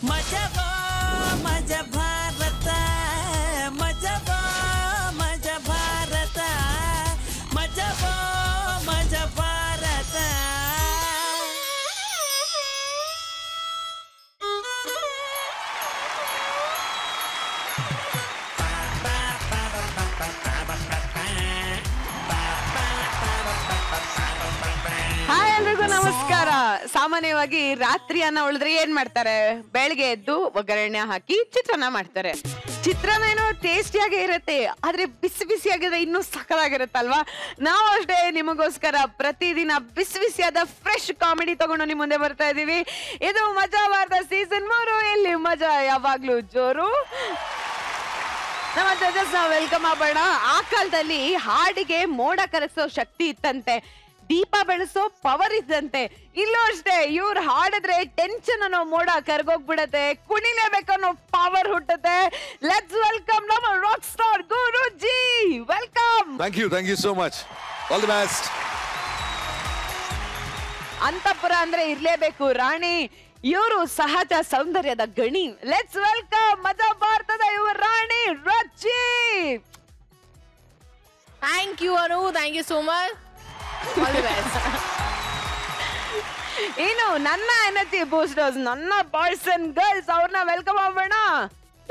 ಮಜಬೋ ಮಜ ಭಾರತ ಮಜಬೋ ಮಜ ಭಾರತ ಮಜಬೋ ಮಜ ಭಾರತ. ಹಾಯ್ ಎಲ್ರಿಗೂ ನಮಸ್ಕಾರ. ಸಾಮಾನ್ಯವಾಗಿ ರಾತ್ರಿ ಅನ್ನ ಉಳಿದ್ರೆ ಏನ್ ಮಾಡ್ತಾರೆ? ಬೆಳಗ್ಗೆ ಎದ್ದು ಒಗ್ಗರಣೆ ಹಾಕಿ ಚಿತ್ರಾನ್ನ ಮಾಡ್ತಾರೆ. ಚಿತ್ರಾನ್ನ ಏನೋ ಟೇಸ್ಟಿಯಾಗಿ ಇರುತ್ತೆ, ಆದ್ರೆ ಬಿಸಿ ಬಿಸಿಯಾಗಿದ್ರೆ ಇನ್ನೂ ಸಕ್ಕತ್ತಾಗಿರುತ್ತಲ್ವಾ? ನಾವು ಅಷ್ಟೇ ನಿಮಗೋಸ್ಕರ ಪ್ರತಿದಿನ ಬಿಸಿ ಬಿಸಿಯಾದ ಫ್ರೆಶ್ ಕಾಮಿಡಿ ತಗೊಂಡು ನಿಮ್ ಮುಂದೆ ಬರ್ತಾ ಇದೀವಿ. ಇದು ಮಜಾ ಭಾರತ ಸೀಸನ್ 3. ಇಲ್ಲಿ ಮಜಾ ಯಾವಾಗ್ಲೂ ಜೋರು. ನಮ್ಮ ಜಡ್ಜಸ್ ನಾವು ವೆಲ್ಕಮ್ ಮಾಡೋಣ. ಆ ಕಾಲದಲ್ಲಿ ಹಾಡಿಗೆ ಮೋಡ ಕರೆಸೋ ಶಕ್ತಿ ಇತ್ತಂತೆ, ದೀಪ ಬೆಳೆಸೋ ಪವರ್ ಇದ್ದಂತೆ. ಇಲ್ಲೂ ಅಷ್ಟೇ, ಇವ್ರು ಹಾಡಿದ್ರೆ ಟೆನ್ಷನ್ ಅನ್ನೋ ಮೋಡ ಕರ್ಗೋಗ್ಬಿಡತ್ತೆ, ಕುಣಿಲೇಬೇಕನ್ನೋ ಪವರ್ ಹುಟ್ಟುತ್ತೆ. ಲೆಟ್ಸ್ ವೆಲ್ಕಮ್ ನಮ್ಮ rock star Guruji. Welcome. Thank you so much. All the best. ಅಂತಃಪುರ ಅಂದ್ರೆ ಇರ್ಲೇಬೇಕು ರಾಣಿ. ಇವರು ಸಹಜ ಸೌಂದರ್ಯದ ಗಣಿ. ಲೆಟ್ಸ್ ವೆಲ್ಕಮ್ ಮಜಾ ಭಾರತದ ಇವರು ರಾಣಿ Rachi. Thank you Anu, thank you so much. ಇನ್ನು ನನ್ನ ಎನರ್ಜಿ ಬೂಸ್ಟರ್ಸ್, ನನ್ನ ಬಾಯ್ಸ್ ಅಂಡ್ ಗರ್ಲ್ಸ್, ಅವ್ರನ್ನ ವೆಲ್ಕಮ್ ಮಾಡೋಣ.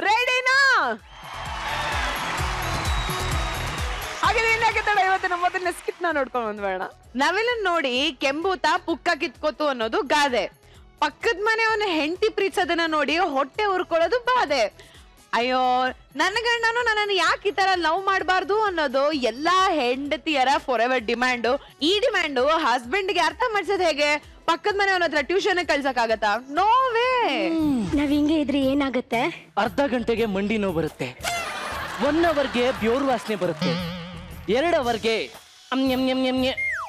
ರೆಡಿನಾ? ಹಾಗೆ ಇವತ್ತಿನ ಮೊದಲನೇ ಸ್ಕಿಟ್ ನ ನೋಡ್ಕೊಂಡ್ ಬಂದ್ಬೇಡ. ನಾವೆಲ್ಲ ನೋಡಿ ಕೆಂಬೂತ ಪುಕ್ಕ ಕಿತ್ಕೋತು ಅನ್ನೋದು ಗಾದೆ. ಪಕ್ಕದ ಮನೆಯವನ್ನ ಹೆಂಡತಿ ಪ್ರೀತಿಸೋದನ್ನ ನೋಡಿ ಹೊಟ್ಟೆ ಉರ್ಕೊಳ್ಳೋದು ಬಾದೆ. ಅಯ್ಯೋ ನನ್ನ ಗಂಡನು ನನ್ನನ್ನು ಯಾಕೆ ಈ ತರ ಲವ್ ಮಾಡಬಾರ್ದು ಅನ್ನೋದು ಎಲ್ಲಾ ಹೆಂಡತಿಯರ ಫಾರ್ ಎವರ್ ಡಿಮ್ಯಾಂಡು. ಈ ಡಿಮ್ಯಾಂಡು ಹಸ್ಬೆಂಡ್ಗೆ ಅರ್ಥ ಮಾಡ್ಸೋದು ಹೇಗೆ? ಪಕ್ಕದ ಮನೆಯವನ ಹತ್ರ ಟ್ಯೂಷನ್ ಕಳ್ಸಕ್ಕಾಗತ್ತಾ? ನೋವೇ. ನಾವ್ ಹಿಂಗೆ ಇದ್ರೆ ಏನಾಗುತ್ತೆ? ಅರ್ಧ ಗಂಟೆಗೆ ಮಂಡಿ ನೋವು ಬರುತ್ತೆ, 1 ಅವರ್ಗೆ ಬ್ಯೋರ್ ವಾಸನೆ ಬರುತ್ತೆ, 2 ಅವರ್ಗೆ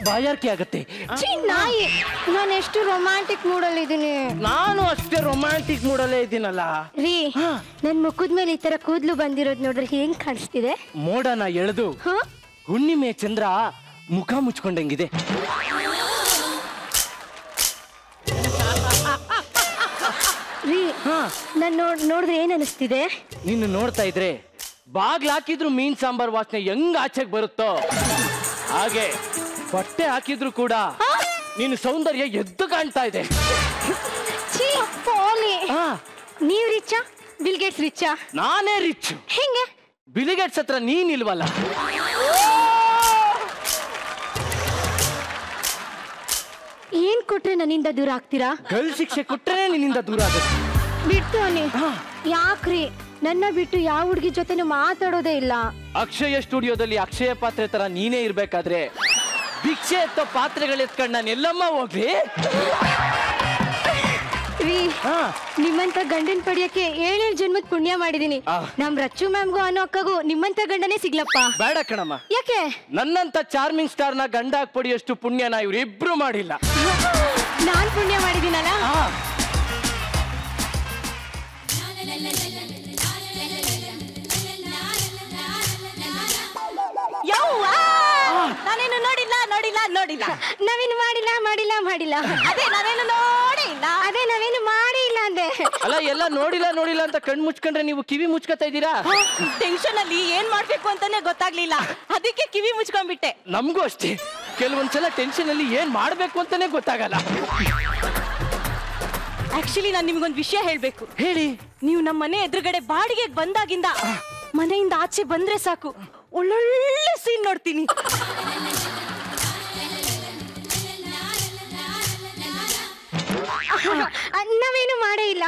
ಬಾಯಾರಿಕೆ ಆಗತ್ತೆ. ನಾಯಿ, ನಾನು ಎಷ್ಟು ರೊಮ್ಯಾಂಟಿಕ್ ಮೂಡಲ್ಲಿ ಇದೀನಿ. ನಾನು ಅಷ್ಟೇ ರೊಮ್ಯಾಂಟಿಕ್ ಮೂಡಲ್ಲೇ ಇದ್ದೀನಲ್ಲ ರೀ. ನನ್ ಮುಖದ ಮೇಲೆ ಈ ತರ ಕೂದ್ಲು ಬಂದಿರೋದ್ ನೋಡ್ರೆ ಹೆಂಗ್ ಕಾಣಿಸ್ತಿದೆ? ಮೋಡನ ಎಳೆದು ಹುಣ್ಣಿಮೆ ಚಂದ್ರ ಮುಖ ಮುಚ್ಕೊಂಡಂಗಿದೆ. ರೀ, ನಾನ್ ನೋಡಿದ್ರೆ ಏನ್ ಅನಿಸ್ತಿದೆ? ನಿನ್ನ ನೋಡ್ತಾ ಇದ್ರೆ ಬಾಗ್ಲ ಹಾಕಿದ್ರು ಮೀನ್ ಸಾಂಬಾರ್ ವಾಸನೆ ಹೆಂಗ್ ಆಚೆಗೆ ಬರುತ್ತೋ ಹಾಗೆ ಬಟ್ಟೆ ಹಾಕಿದ್ರು ಕೂಡ ನಿನ್ನ ಸೌಂದರ್ಯ ಎದ್ದು ಕಾಣ್ತಾ ಇದೆ. ನೀವ್ ರಿಚ್ಚಾ? ಬಿಲ್ಗೇಟ್ಸ್ ರಿಚ್ಚಾ? ನಾನೇ ರಿಚ್. ಹೆಂಗೆ? ಬಿಲ್ಗೇಟ್ಸ್ ಹತ್ರ ನೀನಿಲ್ವಲ್ಲ. ಏನ್ ಕೊಟ್ರೆ ನನ್ನಿಂದ ದೂರ ಆಗ್ತೀರಾ? ಗಲ್ ಶಿಕ್ಷೆ ಕೊಟ್ಟರೆ ನಿನ್ನಿಂದ ದೂರ ಆಗುತ್ತೆ. ಬಿಟ್ಟು ಅನಿ. ಯಾಕ್ರಿ ನನ್ನ ಬಿಟ್ಟು ಯಾವ ಹುಡುಗಿ ಜೊತೆನೂ ಮಾತಾಡೋದೇ ಇಲ್ಲ? ಅಕ್ಷಯ ಸ್ಟುಡಿಯೋದಲ್ಲಿ ಅಕ್ಷಯ ಪಾತ್ರೆ ತರ ನೀನೇ ಇರ್ಬೇಕಾದ್ರೆ ಭಿಕ್ಷೆ ಎತ್ತೋ ಪಾತ್ರೆಗಳು ಎತ್ಕೊಂಡು ನಾನು ಎಲ್ಲಮ್ಮ ಹೋಗ್ಲಿ? ರೀ, ನಿಮ್ಮಂತ ಗಂಡನ್ ಪಡಿಯಕ್ಕೆ 7 ಜನ್ಮದ ಪುಣ್ಯ ಮಾಡಿದೀನಿ. ನಮ್ ರಚ್ಚು ಮ್ಯಾಮ್ಗೂ ಅನ್ನೋ ಅಕ್ಕಗೂ ನಿಮ್ಮಂತ ಗಂಡನೇ ಸಿಗ್ಲಪ್ಪ. ಬೇಡ ಕಣಮ್ಮ. ಯಾಕೆ? ನನ್ನಂತ ಚಾರ್ಮಿಂಗ್ ಸ್ಟಾರ್ ನ ಗಂಡ ಪಡಿಯಷ್ಟು ಪುಣ್ಯನ ಇವ್ರಿಬ್ರು ಮಾಡಿಲ್ಲ. ನಾನ್ ಪುಣ್ಯ ಮಾಡಿದೀನಲ್ಲ. ನಾನೇನು ನೋಡಿಲ್ಲ ನೋಡಿಲ್ಲ ನೋಡಿಲ್ಲ. ನಾವೇನು ಮಾಡಿಲ್ಲ ಮಾಡಿಲ್ಲ ಮಾಡಿಲ್ಲ. ಅದೇ ನಾವೇನು ನೋಡಿಲ್ಲ. ಅದೇ ನಾವೇನು ಮಾಡಿಲ್ಲ ಅಂದೆ. ಅಲ್ಲ, ಎಲ್ಲ ನೋಡಿಲ್ಲ ನೋಡಿಲ್ಲ ಅಂತ ಕಣ್ ಮುಚ್ಕೊಂಡ್ರೆ ನೀವು ಕಿವಿ ಮುಚ್ಕೊತಾ ಇದ್ದೀರಾ? ಟೆನ್ಷನ್ ಅಲ್ಲಿ ಏನ್ ಮಾಡ್ಬೇಕು ಅಂತಾನೆ ಗೊತ್ತಾಗ್ಲಿಲ್ಲ, ಅದಕ್ಕೆ ಕಿವಿ ಮುಚ್ಕೊಂಡ್ಬಿಟ್ಟೆ. ನಮಗೂ ಅಷ್ಟೇ, ಕೆಲವೊಂದ್ಸಲ ಟೆನ್ಷನ್ ಅಲ್ಲಿ ಏನ್ ಮಾಡ್ಬೇಕು ಅಂತಾನೆ ಗೊತ್ತಾಗಲ್ಲ. ಆಕ್ಚುಲಿ ನಾನ್ ನಿಮ್ಗೊಂದು ವಿಷಯ ಹೇಳ್ಬೇಕು. ಹೇಳಿ. ನೀವು ನಮ್ಮ ಮನೆ ಎದುರುಗಡೆ ಬಾಡಿಗೆ ಬಂದಾಗಿಂದ ಮನೆಯಿಂದ ಆಚೆ ಬಂದ್ರೆ ಸಾಕು ಒಳ್ಳೊಳ್ಳೆ ಸೀನ್ ನೋಡ್ತೀನಿ. ನಾವೇನು ಮಾಡೇ ಇಲ್ಲ.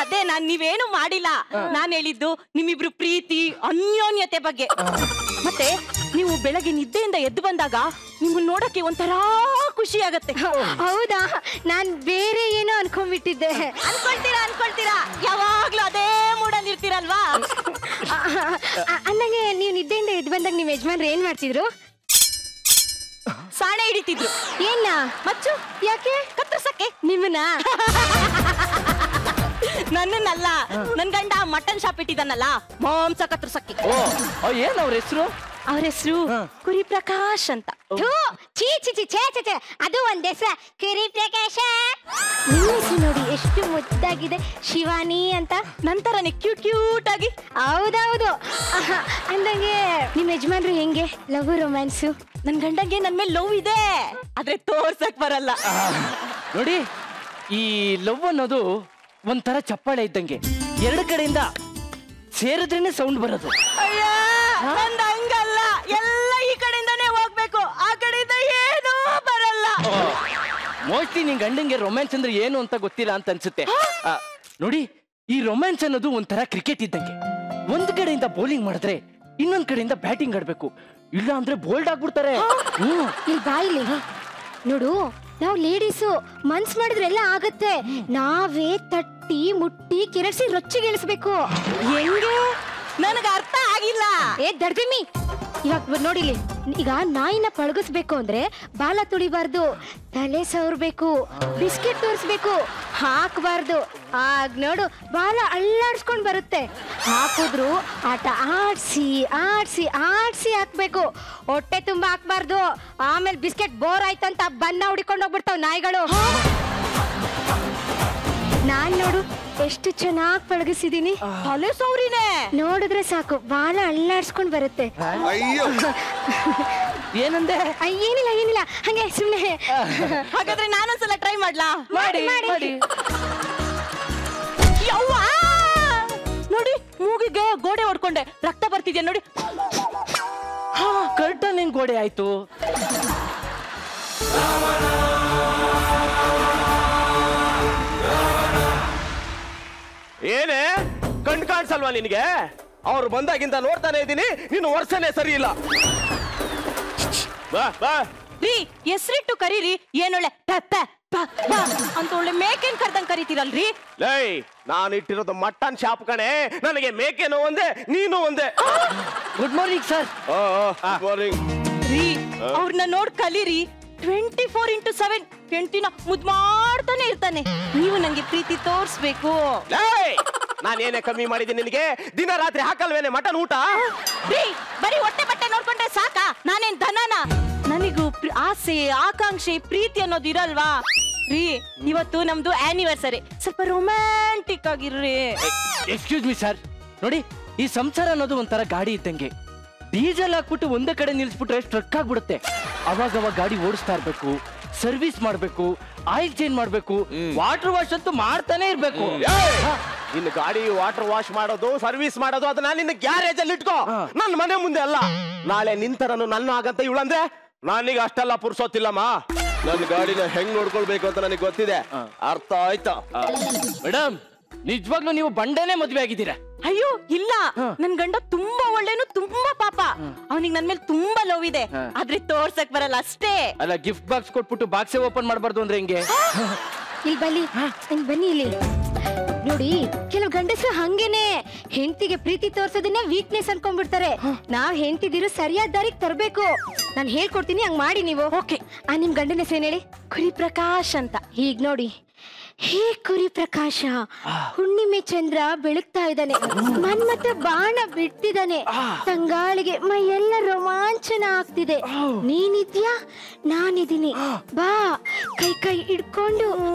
ಅದೇ ನೀವೇನು ಮಾಡಿಲ್ಲ. ನಾನ್ ಹೇಳಿದ್ದು ನಿಮ್ಮಿಬ್ರು ಪ್ರೀತಿ ಅನ್ಯೋನ್ಯತೆ ಬಗ್ಗೆ. ಮತ್ತೆ ನೀವು ಬೆಳಗ್ಗೆ ನಿದ್ದೆಯಿಂದ ಎದ್ದು ಬಂದಾಗ ನಿಮ್ಮನ್ನ ನೋಡಕ್ಕೆ ಒಂಥರ ಖುಷಿ ಆಗತ್ತೆ. ಹೌದಾ? ನಾನ್ ಬೇರೆ ಏನೋ ಅನ್ಕೊಂಡ್ಬಿಟ್ಟಿದ್ದೆ. ಅನ್ಕೊಳ್ತೀರಾ ಯಾವಾಗ್ಲೂ ಅದೇ ಮೂಡಲ್ಲಿ ಇರ್ತೀರಲ್ವಾ? ಅನ್ನಂಗೆ ನೀವು ನಿದ್ದೆಯಿಂದ ಎದ್ದು ಬಂದಾಗ ನಿಮ್ ಯಜಮಾನ್ರು ಏನ್ ಮಾಡ್ತಿದ್ರು? ಸಾಣೆ ಹಿಡಿತಿದ್ರು. ಏನ ಮಚ್ಚು? ಯಾಕೆ? ಕತ್ತರ್ಸಕ್ಕೆ. ನಿಮ್ಮನ್ನ? ನನ್ನನ್ನಲ್ಲ, ನನ್ ಗಂಡ ಮಟನ್ ಶಾಪ್ ಇಟ್ಟಿದ್ದಾನಲ್ಲ, ಮಾಂಸ ಕತ್ತರ್ಸಕ್ಕೆ. ಏನ್ ಅವ್ರ ಹೆಸರು? ಅವ್ರ ಹೆಸರು ಕುರಿ ಪ್ರಕಾಶ್ ಅಂತ. ಚೀ ಚಿ ಚಿ ಛೇ ಛೇ ಛೇ ಅದು ಒಂದ್ ಹೆಸರ ಕಿರಿ ಪ್ರಕಾಶ. ನಿಮ್ಮ ಹೆಸರು ನೋಡಿ ಎಷ್ಟು ಮುದ್ದಾಗಿದೆ, ಶಿವಾನಿ ಅಂತ. ನಂತರನೇ ಕ್ಯೂಟ್ ಕ್ಯೂಟ್ ಆಗಿ. ಹೌದೌದು. ಅಂದಂಗೆ ನಿಮ್ ಯಜಮಾನ್ರು ಹೆಂಗೆ, ಲವ್ ರೊಮ್ಯಾನ್ಸು? ನನ್ ಗಂಡಂಗೆ ನನ್ ಮೇಲೆ ಲವ್ ಇದೆ, ಆದ್ರೆ ತೋರ್ಸಕ್ ಬರಲ್ಲ. ನೋಡಿ, ಈ ಲವ್ ಅನ್ನೋದು ಒಂಥರ ಚಪ್ಪಾಳೆ ಇದ್ದಂಗೆ, ಎರಡು ಕಡೆಯಿಂದ ಸೇರಿದ್ರೇನೆ ಸೌಂಡ್ ಬರೋದು. ಅಯ್ಯ, ನಂದ್ ಹಂಗಲ್ಲ, ಎಲ್ಲ ಈ ಕಡೆಯಿಂದಾನೇ ಹೋಗ್ಬೇಕು, ಆ ಕಡೆಯಿಂದ ಏನೂ ಬರಲ್ಲ. ಮೋಸ್ಟ್ಲಿ ನಿನ್ ಗಂಡಂಗೆ ರೊಮ್ಯಾನ್ಸ್ ಅಂದ್ರೆ ಏನು ಅಂತ ಗೊತ್ತಿಲ್ಲ ಅಂತ ಅನ್ಸುತ್ತೆ. ನೋಡಿ, ಈ ರೊಮ್ಯಾನ್ಸ್ ಅನ್ನೋದು ಒಂಥರ ಕ್ರಿಕೆಟ್ ಇದ್ದಂಗೆ. ಒಂದ್ ಕಡೆಯಿಂದ ಬೌಲಿಂಗ್ ಮಾಡಿದ್ರೆ ಇನ್ನೊಂದ್ ಕಡೆಯಿಂದ ಬ್ಯಾಟಿಂಗ್ ಆಡ್ಬೇಕು, ಇಲ್ಲ ಅಂದ್ರೆ ಬೋಲ್ಡ್ ಆಗ್ಬಿಡ್ತಾರೆ. ಇಲ್ಲಿ ಬಾಯಿಲಿ ನೋಡು, ನಾವು ಲೇಡೀಸು ಮನ್ಸ್ ಮಾಡಿದ್ರೆಲ್ಲ ಆಗತ್ತೆ. ನಾವೇ ತಟ್ಟಿ ಮುಟ್ಟಿ ಕೆರಸಿ ರೊಚ್ಚಿಗೆಳಿಸ್ಬೇಕು. ಹೆಂಗೆ? ನನಗ ಅರ್ಥ ಆಗಿಲ್ಲ. ಏ ದಡ್ದಿಮಿ, ಇವಾಗ ನೋಡಿಲಿ, ಈಗ ನಾಯಿನ ಪಳಗಿಸ್ಬೇಕು ಅಂದ್ರೆ ಬಾಲ ತುಳಿಬಾರ್ದು, ತಲೆ ಸವರ್ಬೇಕು, ಬಿಸ್ಕೆಟ್ ತೋರಿಸ್ಬೇಕು, ಹಾಕಬಾರ್ದು. ಆಗ ನೋಡು ಬಾಲ ಅಳ್ಳಾಡ್ಸ್ಕೊಂಡ್ ಬರುತ್ತೆ. ಹಾಕಿದ್ರು ಆಟ ಆಡ್ಸಿ ಆಡ್ಸಿ ಆಡ್ಸಿ ಹಾಕ್ಬೇಕು, ಹೊಟ್ಟೆ ತುಂಬಾ ಹಾಕ್ಬಾರ್ದು. ಆಮೇಲೆ ಬಿಸ್ಕೆಟ್ ಬೋರ್ ಆಯ್ತಂತ ಬನ್ನ ಹುಡಿಕೊಂಡು ಹೋಗ್ಬಿಡ್ತಾವ್ ನಾಯಿಗಳು. ನಾನ್ ನೋಡು ಎಷ್ಟು ಚೆನ್ನಾಗಿ ಪಳಗಿಸಿದೀನಿ. ತಲೆ ಸೌರಿನೇ ನೋಡಿದ್ರೆ ಸಾಕು ಬಾಲ ಅಳ್ಳಾಡ್ಸ್ಕೊಂಡ್ ಬರುತ್ತೆ. ಅಯ್ಯೋ ಏನಂದೆ? ಏನಿಲ್ಲ ಏನಿಲ್ಲ, ಹಂಗೆ ಸುಮ್ನೆ. ಹಾಗಾದ್ರೆ ನಾನೊಂದ್ಸಲ ಟ್ರೈ ಮಾಡ್ಲಾ? ಮಾಡಿ ಮಾಡಿ. ಯವ್ವಾ! ನೋಡಿ, ಮೂಗಿಗೆ ಗೋಡೆ ಹೊಡ್ಕೊಂಡೆ, ರಕ್ತ ಬರ್ತಿದ್ಯಾ ನೋಡಿ. ಕರ್ಟನ್ ಹೆಂಗ್ ಗೋಡೆ ಆಯ್ತು? ಏನೇ ಕಣ್ ಕಾಣಿಸಲ್ವಾ ನಿನಗೆ? ಅವ್ರು ಬಂದಾಗಿಂದ ನೋಡ್ತಾನೆ ಇದ್ದೀನಿ, ನೀನು ವರ್ಷನೇ ಸರಿ ಇಲ್ಲ. ಬಾ ಬಾ ರೀ, ಹೆಸರಿಟ್ಟು ಕರೀರಿ. ಏನೊಳ್ಳೆ ಅಂತ ಒಳ್ಳೆ ಮೇಕೆನ್ ಕರ್ದಂಗ್ ಕರಿತೀರಲ್ರಿ? ಲೈ, ನಾನು ಇಟ್ಟಿರೋದು ಮಟನ್ ಶಾಪ್ ಕಣೆ, ನನಗೆ ಮೇಕೆನೋ ಒಂದೇ, ನೀನು ಒಂದೇ. Good morning sir. ಮಾರ್ನಿಂಗ್ ರೀ, ಅವ್ರನ್ನ ನೋಡ್ ಕಲೀರಿ. 24x7 ಹೆಂಡತಿನ ಮುದ್ ಮಾಡ್ತಾನೆ ಇರ್ತಾನೆ. ನೀವು ನಂಗೆ ಪ್ರೀತಿ ತೋರ್ಸ್ಬೇಕು. ನಾನೇನೇ ಕಮ್ಮಿ ಮಾಡಿದ್ದೀನಿ ನಿನಗೆ? ದಿನ ರಾತ್ರಿ ಹಾಕಲ್ವೇನೆ ಮಟನ್ ಊಟ? ರೀ, ಬರೀ ಹೊಟ್ಟೆ ಬಟ್ಟೆ ನೋಡ್ಕೊಂಡ್ರೆ ಸಾಕ? ನಾನೇನ್ ದನನ? ನನಗೂ ಆಸೆ, ಆಕಾಂಕ್ಷೆ, ಪ್ರೀತಿ ಅನ್ನೋದು ಇರಲ್ವಾ? ರೀ, ಇವತ್ತು ನಮ್ದು ಆನಿವರ್ಸರಿ, ಸ್ವಲ್ಪ ರೊಮ್ಯಾಂಟಿಕ್ ಆಗಿರ್ರಿ. Excuse me sir. ನೋಡಿ, ಈ ಸಂಸಾರ ಅನ್ನೋದು ಒಂಥರ ಗಾಡಿ ಇದ್ದಂಗೆ. ಡೀಸೆಲ್ ಹಾಕ್ಬಿಟ್ಟು ಒಂದೇ ಕಡೆ ನಿಲ್ಸ್ಬಿಟ್ರೆ ಸ್ಟ್ರಕ್ ಆಗ್ಬಿಡುತ್ತೆ. ಅವಾಗ ಗಾಡಿ ಓಡಿಸ್ತಾ ಇರ್ಬೇಕು, ಸರ್ವಿಸ್ ಮಾಡ್ಬೇಕು, ಆಯಿಲ್ ಚೇಂಜ್ ಮಾಡ್ಬೇಕು, ವಾಟರ್ ವಾಶ್ ಅಂತೂ ಮಾಡ್ತಾನೆ ಇರ್ಬೇಕು. ಇನ್ನು ಗಾಡಿ ವಾಟರ್ ವಾಶ್ ಮಾಡೋದು, ಸರ್ವಿಸ್ ಮಾಡೋದು ಅದನ್ನ ನಿನ್ನ ಗ್ಯಾರೇಜ್ ಅಲ್ಲಿ ಇಟ್ಕೋ, ನನ್ನ ಮನೆ ಮುಂದೆ ಅಲ್ಲ. ನಾಳೆ ನಿಂತರನು ನನ್ನ ಆಗಂತ ಇವಳಂದ್ರೆ ನಾನೀಗ ಅಷ್ಟೆಲ್ಲ ಪುರ್ಸೋತಿಲ್ಲಮ್ಮ. ನನ್ನ ಗಾಡಿನ ಹೆಂಗ್ ನೋಡ್ಕೊಳ್ಬೇಕು ಅಂತ ನನಗೆ ಗೊತ್ತಿದೆ, ಅರ್ಥ ಆಯ್ತಾ? ಮೇಡಮ್, ನಿಜವಾಗ್ಲೂ ನೀವು ಬಂಡೆನೇ ಮದ್ವೆ ಆಗಿದ್ದೀರಾ? ಅಯ್ಯೋ ಇಲ್ಲ, ನನ್ ಗಂಡ ತುಂಬಾ ಒಳ್ಳೇನು, ತುಂಬಾ ಪಾಪ. ಅವನಿಗೆ ನನ್ ಮೇಲೆ ತುಂಬಾ ಲವ್ ಇದೆ, ಆದ್ರೆ ತೋರ್ಸಕ್ ಬರಲ್ಲ ಅಷ್ಟೇ. ಅಲ್ಲ, ಗಿಫ್ಟ್ ಬಾಕ್ಸ್ ಕೊಟ್ಬಿಟ್ಟು ಬಾಕ್ಸೇ ಓಪನ್ ಮಾಡಬಾರ್ದು ಅಂದ್ರೆ ಹೆಂಗೆ? ಇಲ್ಲಿ ಬನ್ನಿ, ಬನ್ನಿ ಇಲ್ಲಿ ನೋಡಿ. ಕೆಲವು ಗಂಡಸರು ಹಂಗೇನೆ ಹೆಂಡತಿಗೆ ಪ್ರೀತಿ ತೋರ್ಸೋದನ್ನೇ ವೀಕ್ನೆಸ್ ಅನ್ಕೊಂಡ್ಬಿಡ್ತಾರೆ. ನಾವ್ ಹೆಂಡತಿದಿರು ಸರಿಯಾದ ದಾರಿಗೆ ತರಬೇಕು. ನಾನು ಹೇಳ್ಕೊಡ್ತೀನಿ, ಹಂಗ್ ಮಾಡಿ ನೀವು. ಓಕೆ. ನಿಮ್ ಗಂಡನ ಹೆಸರೇನು ಹೇಳಿ? ಕುರಿ ಪ್ರಕಾಶ್ ಅಂತ. ಹೀಗ್ ನೋಡಿ, ಹೇ ಕುರಿ ಪ್ರಕಾಶ, ಹುಣ್ಣಿಮೆ ಚಂದ್ರ ಬೆಳಗ್ತಾ ಇದ್ದಾನೆ, ಮನ್ಮಥ ಬಾಣ ಬಿಟ್ಟಿದ್ದಾನೆ, ತಂಗಾಳಿಗೆ ಮೈಯೆಲ್ಲ ರೋಮಾಂಚನ ಆಗ್ತಿದೆ. ನೀನಿದ್ಯಾ, ನಾನಿದ್ದೀನಿ, ಬಾ ಕೈ ಕೈ ಹಿಡ್ಕೊಂಡು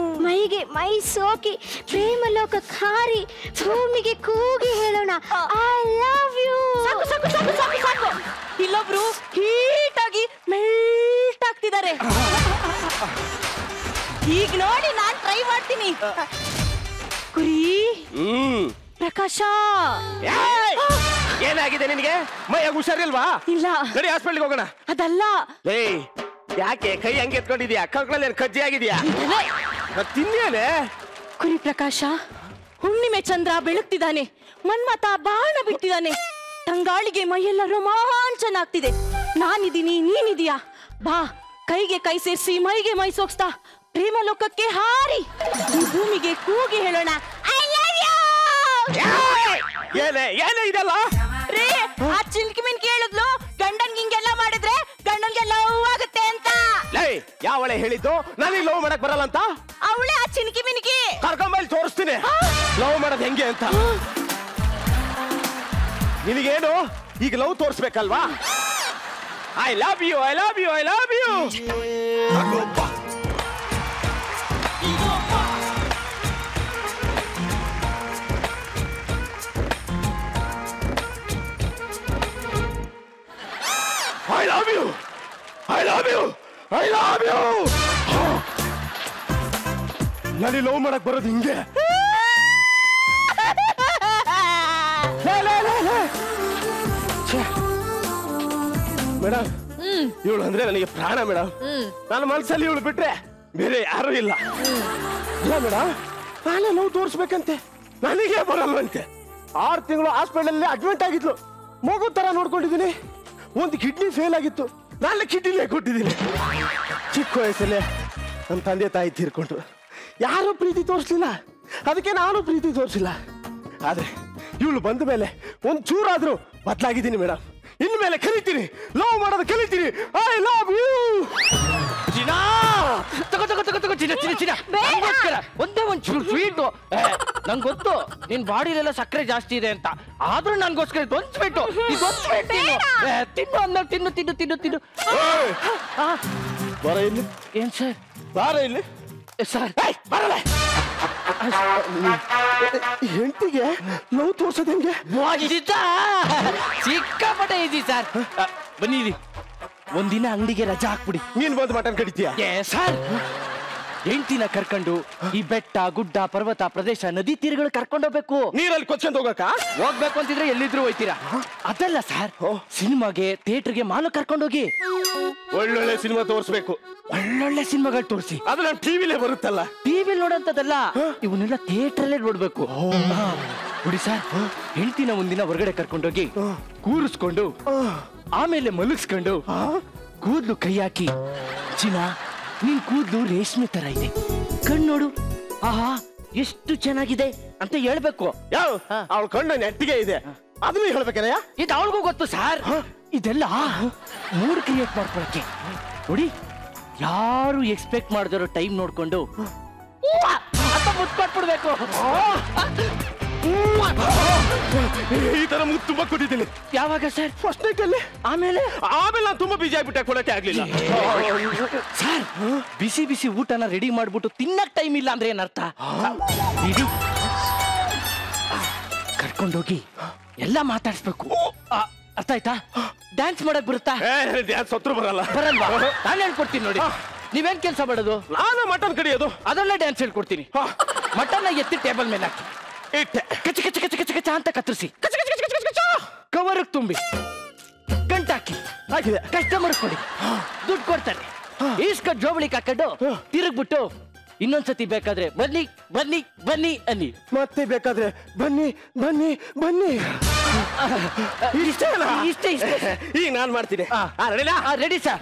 ಮೈಗೆ ಮೈ ಸೋಕಿ ಪ್ರೇಮ ಲೋಕ ಹಾರಿ ಭೂಮಿಗೆ ಕೂಗಿ ಹೇಳೋಣ, ಐ ಲವ್ ಯು. ಸಾಕು ಸಾಕು ಸಾಕು ಸಾಕು ಸಾಕು. ಇಲ್ಲೊಬ್ರು ಹೀಟ್ ಆಗಿ ಮೆಲ್ಟ್ ಆಗ್ತಿದ್ದಾರೆ. ಈಗ ನೋಡಿ, ನಾನ್ ಟ್ರೈ ಮಾಡ್ತೀನಿ. ಕುರಿ ಪ್ರಕಾಶ, ಏನಾಗಿದೆ ನಿನಗೆ? ಮೈಯಾಗ ಹುಷಾರಿಲ್ವಾ? ಇಲ್ಲ. ನಡಿ ಹಾಸ್ಪಿಟಲ್ಗೆ ಹೋಗೋಣ. ಅದಲ್ಲ. ಯಾಕೆ ಕೈ ಹಂಗೆ ಎತ್ಕೊಂಡಿದ್ಯಾ? ಕಗ್ಗಳಲ್ಲಿ ಕಜ್ಜಿ ಆಗಿದ್ಯಾ? ತಿನ್ನೇನೆ. ಕುರಿ ಪ್ರಕಾಶ, ಹುಣ್ಣಿಮೆ ಚಂದ್ರ ಬೆಳಗ್ತಿದ್ದಾನೆ, ಮನ್ಮಥ ಬಾಣ ಬಿಟ್ಟಿದ್ದಾನೆ, ತಂಗಾಳಿಗೆ ಮೈಯೆಲ್ಲ ರೋಮಾಂಚನ ಆಗ್ತಿದೆ. ನಾನಿದ್ದೀನಿ, ನೀನಿದೀಯಾ, ಬಾ ಕೈಗೆ ಕೈ ಸೇರಿಸಿ ಮೈಗೆ ಮೈ ಸೋಕ್ಸ್ತಾ ಪ್ರೇಮ ಲೋಕಕ್ಕೆ ಹಾರಿ ಈ ಭೂಮಿಗೆ ಕೂಗಿ ಹೇಳೋಣ, ಐ ಲವ್ ಯು. ಏನೇ ಏನೇ ಇದೆಲ್ಲ? ರೀ, ಆ ಚಿಲ್ಕಿ ಮಿನ್ಕಿ ಹೇಳಿದ್ಲು, ಗಂಡನ್ಗೆ ಹಿಂಗೆಲ್ಲ ಮಾಡಿದ್ರೆ ಗಂಡನ್ಗೆ ಲವ್ ಆಗುತ್ತೆ ಅಂತ. ಯಾವಳೆ ಹೇಳಿದ್ದು ನನಗೆ ಲವ್ ಮಾಡಕ್ ಬರಲ್ಲ ಅಂತ? ಅವಳೆ ಆ ಚಿನ್ಕಿ ಮಿನ್ಕಿ. ಕರ್ಕೊಂಬಲ್ಲಿ ತೋರಿಸ್ತೀನಿ ಲವ್ ಮಾಡೋದು ಹೆಂಗೆ ಅಂತ. ನಿನಗೇನು ಈಗ ಲವ್ ತೋರಿಸ್ಬೇಕಲ್ವಾ? I love you I love you I love you. I love you! I love you! I love you! ನಾನು ಲವ್ ಮಾಡಕ್ ಬರೋದು ಹಿಂಗೆ. ಮೇಡಮ್ ಇವಳು ಅಂದ್ರೆ ನನಗೆ ಪ್ರಾಣ ಮೇಡಮ್. ನನ್ನ ಮನಸ್ಸಲ್ಲಿ ಇವಳು ಬಿಟ್ರೆ ಬೇರೆ ಯಾರು ಇಲ್ಲ. ಇಲ್ಲ ಮೇಡಮ್, ನಾನೇ ಲವ್ ತೋರಿಸ್ಬೇಕಂತೆ, ನನಗೆ ಬರಲ್ವಂತೆ. 6 ತಿಂಗಳು ಹಾಸ್ಪಿಟಲ್ ಅಡ್ಮಿಟ್ ಆಗಿದ್ಲು. ಮಗು ತರ ನೋಡ್ಕೊಂಡಿದ್ದೀನಿ. ಒಂದು ಕಿಡ್ನಿ ಫೇಲ್ ಆಗಿತ್ತು, 4 ಕಿಡ್ನಿಲೇ ಕೊಟ್ಟಿದ್ದೀನಿ. ಚಿಕ್ಕ ವಯಸ್ಸಲ್ಲೇ ನಮ್ಮ ತಂದೆ ತಾಯಿ ತೀರ್ಕೊಂಡ್ರು. ಯಾರು ಪ್ರೀತಿ ತೋರಿಸ್ಲಿಲ್ಲ, ಅದಕ್ಕೆ ನಾನು ಪ್ರೀತಿ ತೋರಿಸಿಲ್ಲ. ಆದ್ರೆ ಇವಳು ಬಂದ ಮೇಲೆ ಒಂದು ಚೂರಾದ್ರೂ ಬದಲಾಗಿದ್ದೀನಿ ಮೇಡಮ್. ಇನ್ಮೇಲೆ ಕಲಿತೀನಿ, ಲವ್ ಮಾಡೋದು ಕಲಿತೀನಿ. I love you. ಚಿನ್ನ ತಗೋ ತಗೋ ತಗೋ ತಗೋ ಚಿನ್ನ ಚಿನ್ನ ಚಿನ್ನ ನಂಗೋಸ್ಕರ ಒಂದೇ ಒಂದು ಸ್ವೀಟು. ನಂಗೆ ಗೊತ್ತು ನಿನ್ ಬಾಡಿಲೆಲ್ಲ ಸಕ್ಕರೆ ಜಾಸ್ತಿ ಇದೆ ಅಂತ, ಆದ್ರೂ ನನ್ಗೋಸ್ಕರ ಇದೊಂದು ಸ್ವೀಟು, ಇದೊಂದು ಸ್ವೀಟ್ ತಿನ್ನು ಅಂದಾಗ ತಿನ್ನು ತಿನ್ನು ತಿನ್ನು ತಿನ್ನು. ಬರ ಇಲ್ಲಿ. ಏನ್ ಸರ್? ಬಾರ ಇಲ್ಲಿ ಸರ್. ಬರಲ್ಲ. ಹೆಂಡತಿಗೆ ನೋವು ತೋರ್ಸೋದು ಹೆಂಗೆ? ಸಿಕ್ಕಾಪಟ್ಟೆ ಇದೆ ಸರ್. ಬನ್ನಿ ಒಂದಿನ ಅಂಗಡಿಗೆ ರಜಾ ಹಾಕ್ಬಿಡಿ. ನೀನ್ ಬಂದು ಮಟನ್ ಕಡಿತೀಯ ಸರ್? ಹೆಂಡತಿನ ಕರ್ಕೊಂಡು ಈ ಬೆಟ್ಟ ಗುಡ್ಡ ಪರ್ವತ ಪ್ರದೇಶ ನದಿ ತೀರಗಳು ಕರ್ಕೊಂಡೋಗ್ಬೇಕು. ನೀರಲ್ಲಿ ಕೊಚ್ಕೊಂಡ್ ಹೋಗ್ಬೇಕು ಅಂತಿದ್ರೆ ಎಲ್ಲಿದ್ರು ಹೋಯ್ತೀರಾ? ಅದಲ್ಲ ಸರ್, ಸಿನಿಮಾಗೆ ಥಿಯೇಟರ್ಗೆ ಮಾಲು ಕರ್ಕೊಂಡೋಗಿ ಒಳ್ಳೊಳ್ಳೆ ಸಿನಿಮಾ ತೋರಿಸ್ಬೇಕು. ಒಳ್ಳೊಳ್ಳೆ ಸಿನಿಮಾಗಳು ತೋರಿಸಿ. ಅದು ನಾನು ಟಿವಿಲೇ ಬರುತ್ತಲ್ಲ. ಟಿವಿ ನೋಡೋಂಥದ್ದಲ್ಲ, ಇವನ್ನೆಲ್ಲ ಥಿಯೇಟರ್ ನೋಡ್ಬೇಕು. ನೋಡಿ ಸರ್, ಹೆಂಡತಿನ ಒಂದಿನ ಹೊರಗಡೆ ಕರ್ಕೊಂಡೋಗಿ ಕೂರಿಸ್ಕೊಂಡು ಆಮೇಲೆ ಮಲಗಿಸ್ಕೊಂಡು ಕೂದ್ಲು ಕೈ ಹಾಕಿ, ಚಿನ್ನ ನಿನ್ ಕೂದ್ಲು ರೇಷ್ಮೆ ತರ ಇದೆ, ಕಣ್ಣೋಡು, ಆಹಾ ಎಷ್ಟು ಚೆನ್ನಾಗಿದೆ ಅಂತ ಹೇಳ್ಬೇಕು. ಯಾವ ಅವಳ ಕಣ್ಣು ನೆಟ್ಟಿಗೆ ಇದೆ, ಅದನ್ನ ಹೇಳ್ಬೇಕಲ್ಲ. ಇದು ಅವಳಿಗೂ ಗೊತ್ತು ಸರ್. ಇದೆಲ್ಲ ಮೂಡ್ ಕ್ರಿಯೇಟ್ ಮಾಡ್ಕೊಳಕ್ಕೆ. ನೋಡಿ, ಯಾರು ಎಕ್ಸ್ಪೆಕ್ಟ್ ಮಾಡಿದವರು ಟೈಮ್ ನೋಡ್ಕೊಂಡು ಅಂತ ಮುತ್ಕೊಟ್ಬಿಡ್ಬೇಕು. ಈ ತರ ಮುತ್ತು ತುಂಬಾ ಕೊಟ್ಟಿದ್ದೀನಿ. ಯಾವಾಗ ಸರ್? ಫಸ್ಟ್ ನೈಟ್ ಅಲ್ಲಿ. ಆಮೇಲೆ ನಾನು ತುಂಬಾ ಬಿಜಿ ಆಗ್ಬಿಟ್ಟೆ, ಕೊಡಕ್ಕೆ ಆಗ್ಲಿಲ್ಲ. ಸರ್, ಬಿಸಿ ಬಿಸಿ ಊಟನ ರೆಡಿ ಮಾಡ್ಬಿಟ್ಟು ತಿನ್ನಕ್ ಟೈಮ್ ಇಲ್ಲ ಅಂದ್ರೆ ಏನರ್ಥ? ಕರ್ಕೊಂಡೋಗಿ ಎಲ್ಲ ಮಾತಾಡ್ಸ್ಬೇಕು. ಅರ್ಥ ಆಯ್ತಾ? ಡ್ಯಾನ್ಸ್ ಮಾಡಕ್ ಬರುತ್ತಾ? ಡ್ಯಾನ್ಸ್ ಸತ್ರು ಬರಲ್ಲ. ಬರಲ್ವಾ? ನಾನು ಹೇಳ್ಕೊಡ್ತೀನಿ ನೋಡಿ. ನೀವೇನ್ ಕೆಲಸ ಮಾಡೋದು? ನಾನು ಮಟನ್ ಕಡಿಯೋದು. ಅದರಲ್ಲೇ ಡ್ಯಾನ್ಸ್ ಹೇಳ್ಕೊಡ್ತೀನಿ. ಮಟನ್ ಎತ್ತಿ ಟೇಬಲ್ ಮೇಲೆ ಹಾಕಿ ಇಟ್ಟೆ, ಕಚ ಕಚ ಕಚ ಕಚ ಕಚ ಅಂತ ಕತ್ತರಿಸಿ ಕವರ್ ತುಂಬಿ ಗಂಟಾಕಿ ಹಾಕಿದೆ. ಕಸ್ಟಮರ್ ಕೊಡಿ, ದುಡ್ಡು ಕೊಡ್ತಾರೆ. ಈಸ್ಕ ಜೋಬಳಿ ಹಾಕೊಂಡು ತಿರುಗ್ಬಿಟ್ಟು ಇನ್ನೊಂದ್ಸತಿ ಬೇಕಾದ್ರೆ ಬನ್ನಿ ಬನ್ನಿ ಬನ್ನಿ ಅನ್ನಿ, ಮತ್ತೆ ಬೇಕಾದ್ರೆ ಬನ್ನಿ ಬನ್ನಿ ಬನ್ನಿ. ಇಷ್ಟೇ ಇಷ್ಟೇ ಇಷ್ಟೇ. ಈಗ ನಾನ್ ಮಾಡ್ತೀನಿ. Ready sir?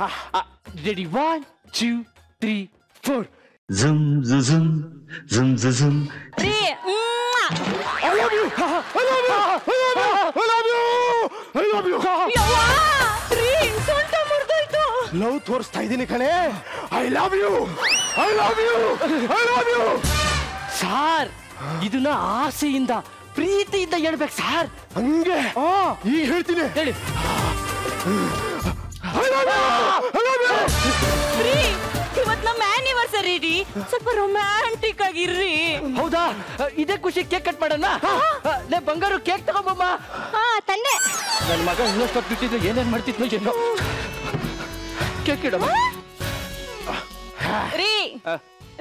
Ready, 1 2 3 4. Zum zum zum zum zum zum. ರೀ, I love you. I love you. I love you. I love you. ಯವ್ವಾ, ರೀ, ಸೊಂಟ ಮುರ್ದೋಯ್ತು. ಲವ್ ತೋರಿಸ್ತಾ ಇದ್ದೀನಿ ಕಣೆ. I love you. I love you. I love you. Sir, ಇದನ್ನ ಆಸೆಯಿಂದ ಪ್ರೀತಿಯಿಂದ ಹೇಳ್ಬೇಕು ಸಾರ್. ಹಂಗೆ ಈಗ ಹೇಳ್ತೀನಿ. ಹೇಳಿ. I love you. I love you. ರೀ, ಇವತ್ ನಮ್ಮ ಆನಿವರ್ಸರಿ ರೀ, ಸ್ವಲ್ಪ ರೊಮ್ಯಾಂಟಿಕ್ ಆಗಿರ್ರಿ. ಹೌದಾ? ಇದೇ ಖುಷಿ ಕೇಕ್ ಕಟ್ ಮಾಡೋಣ. ಲೇ ಬಂಗಾರು, ಕೇಕ್ ತಗೊಂಬಮ್ಮ. ತಂದೆ. ನನ್ನ ಮಗ ಇನ್ನಷ್ಟು ಬಿಟ್ಟಿದ್ದು ಏನೇನ್ ಮಾಡ್ತಿದ್ನೋ ಏನೋ. ಕೇಕ್ ಇಡಮ್ಮ. ರೀ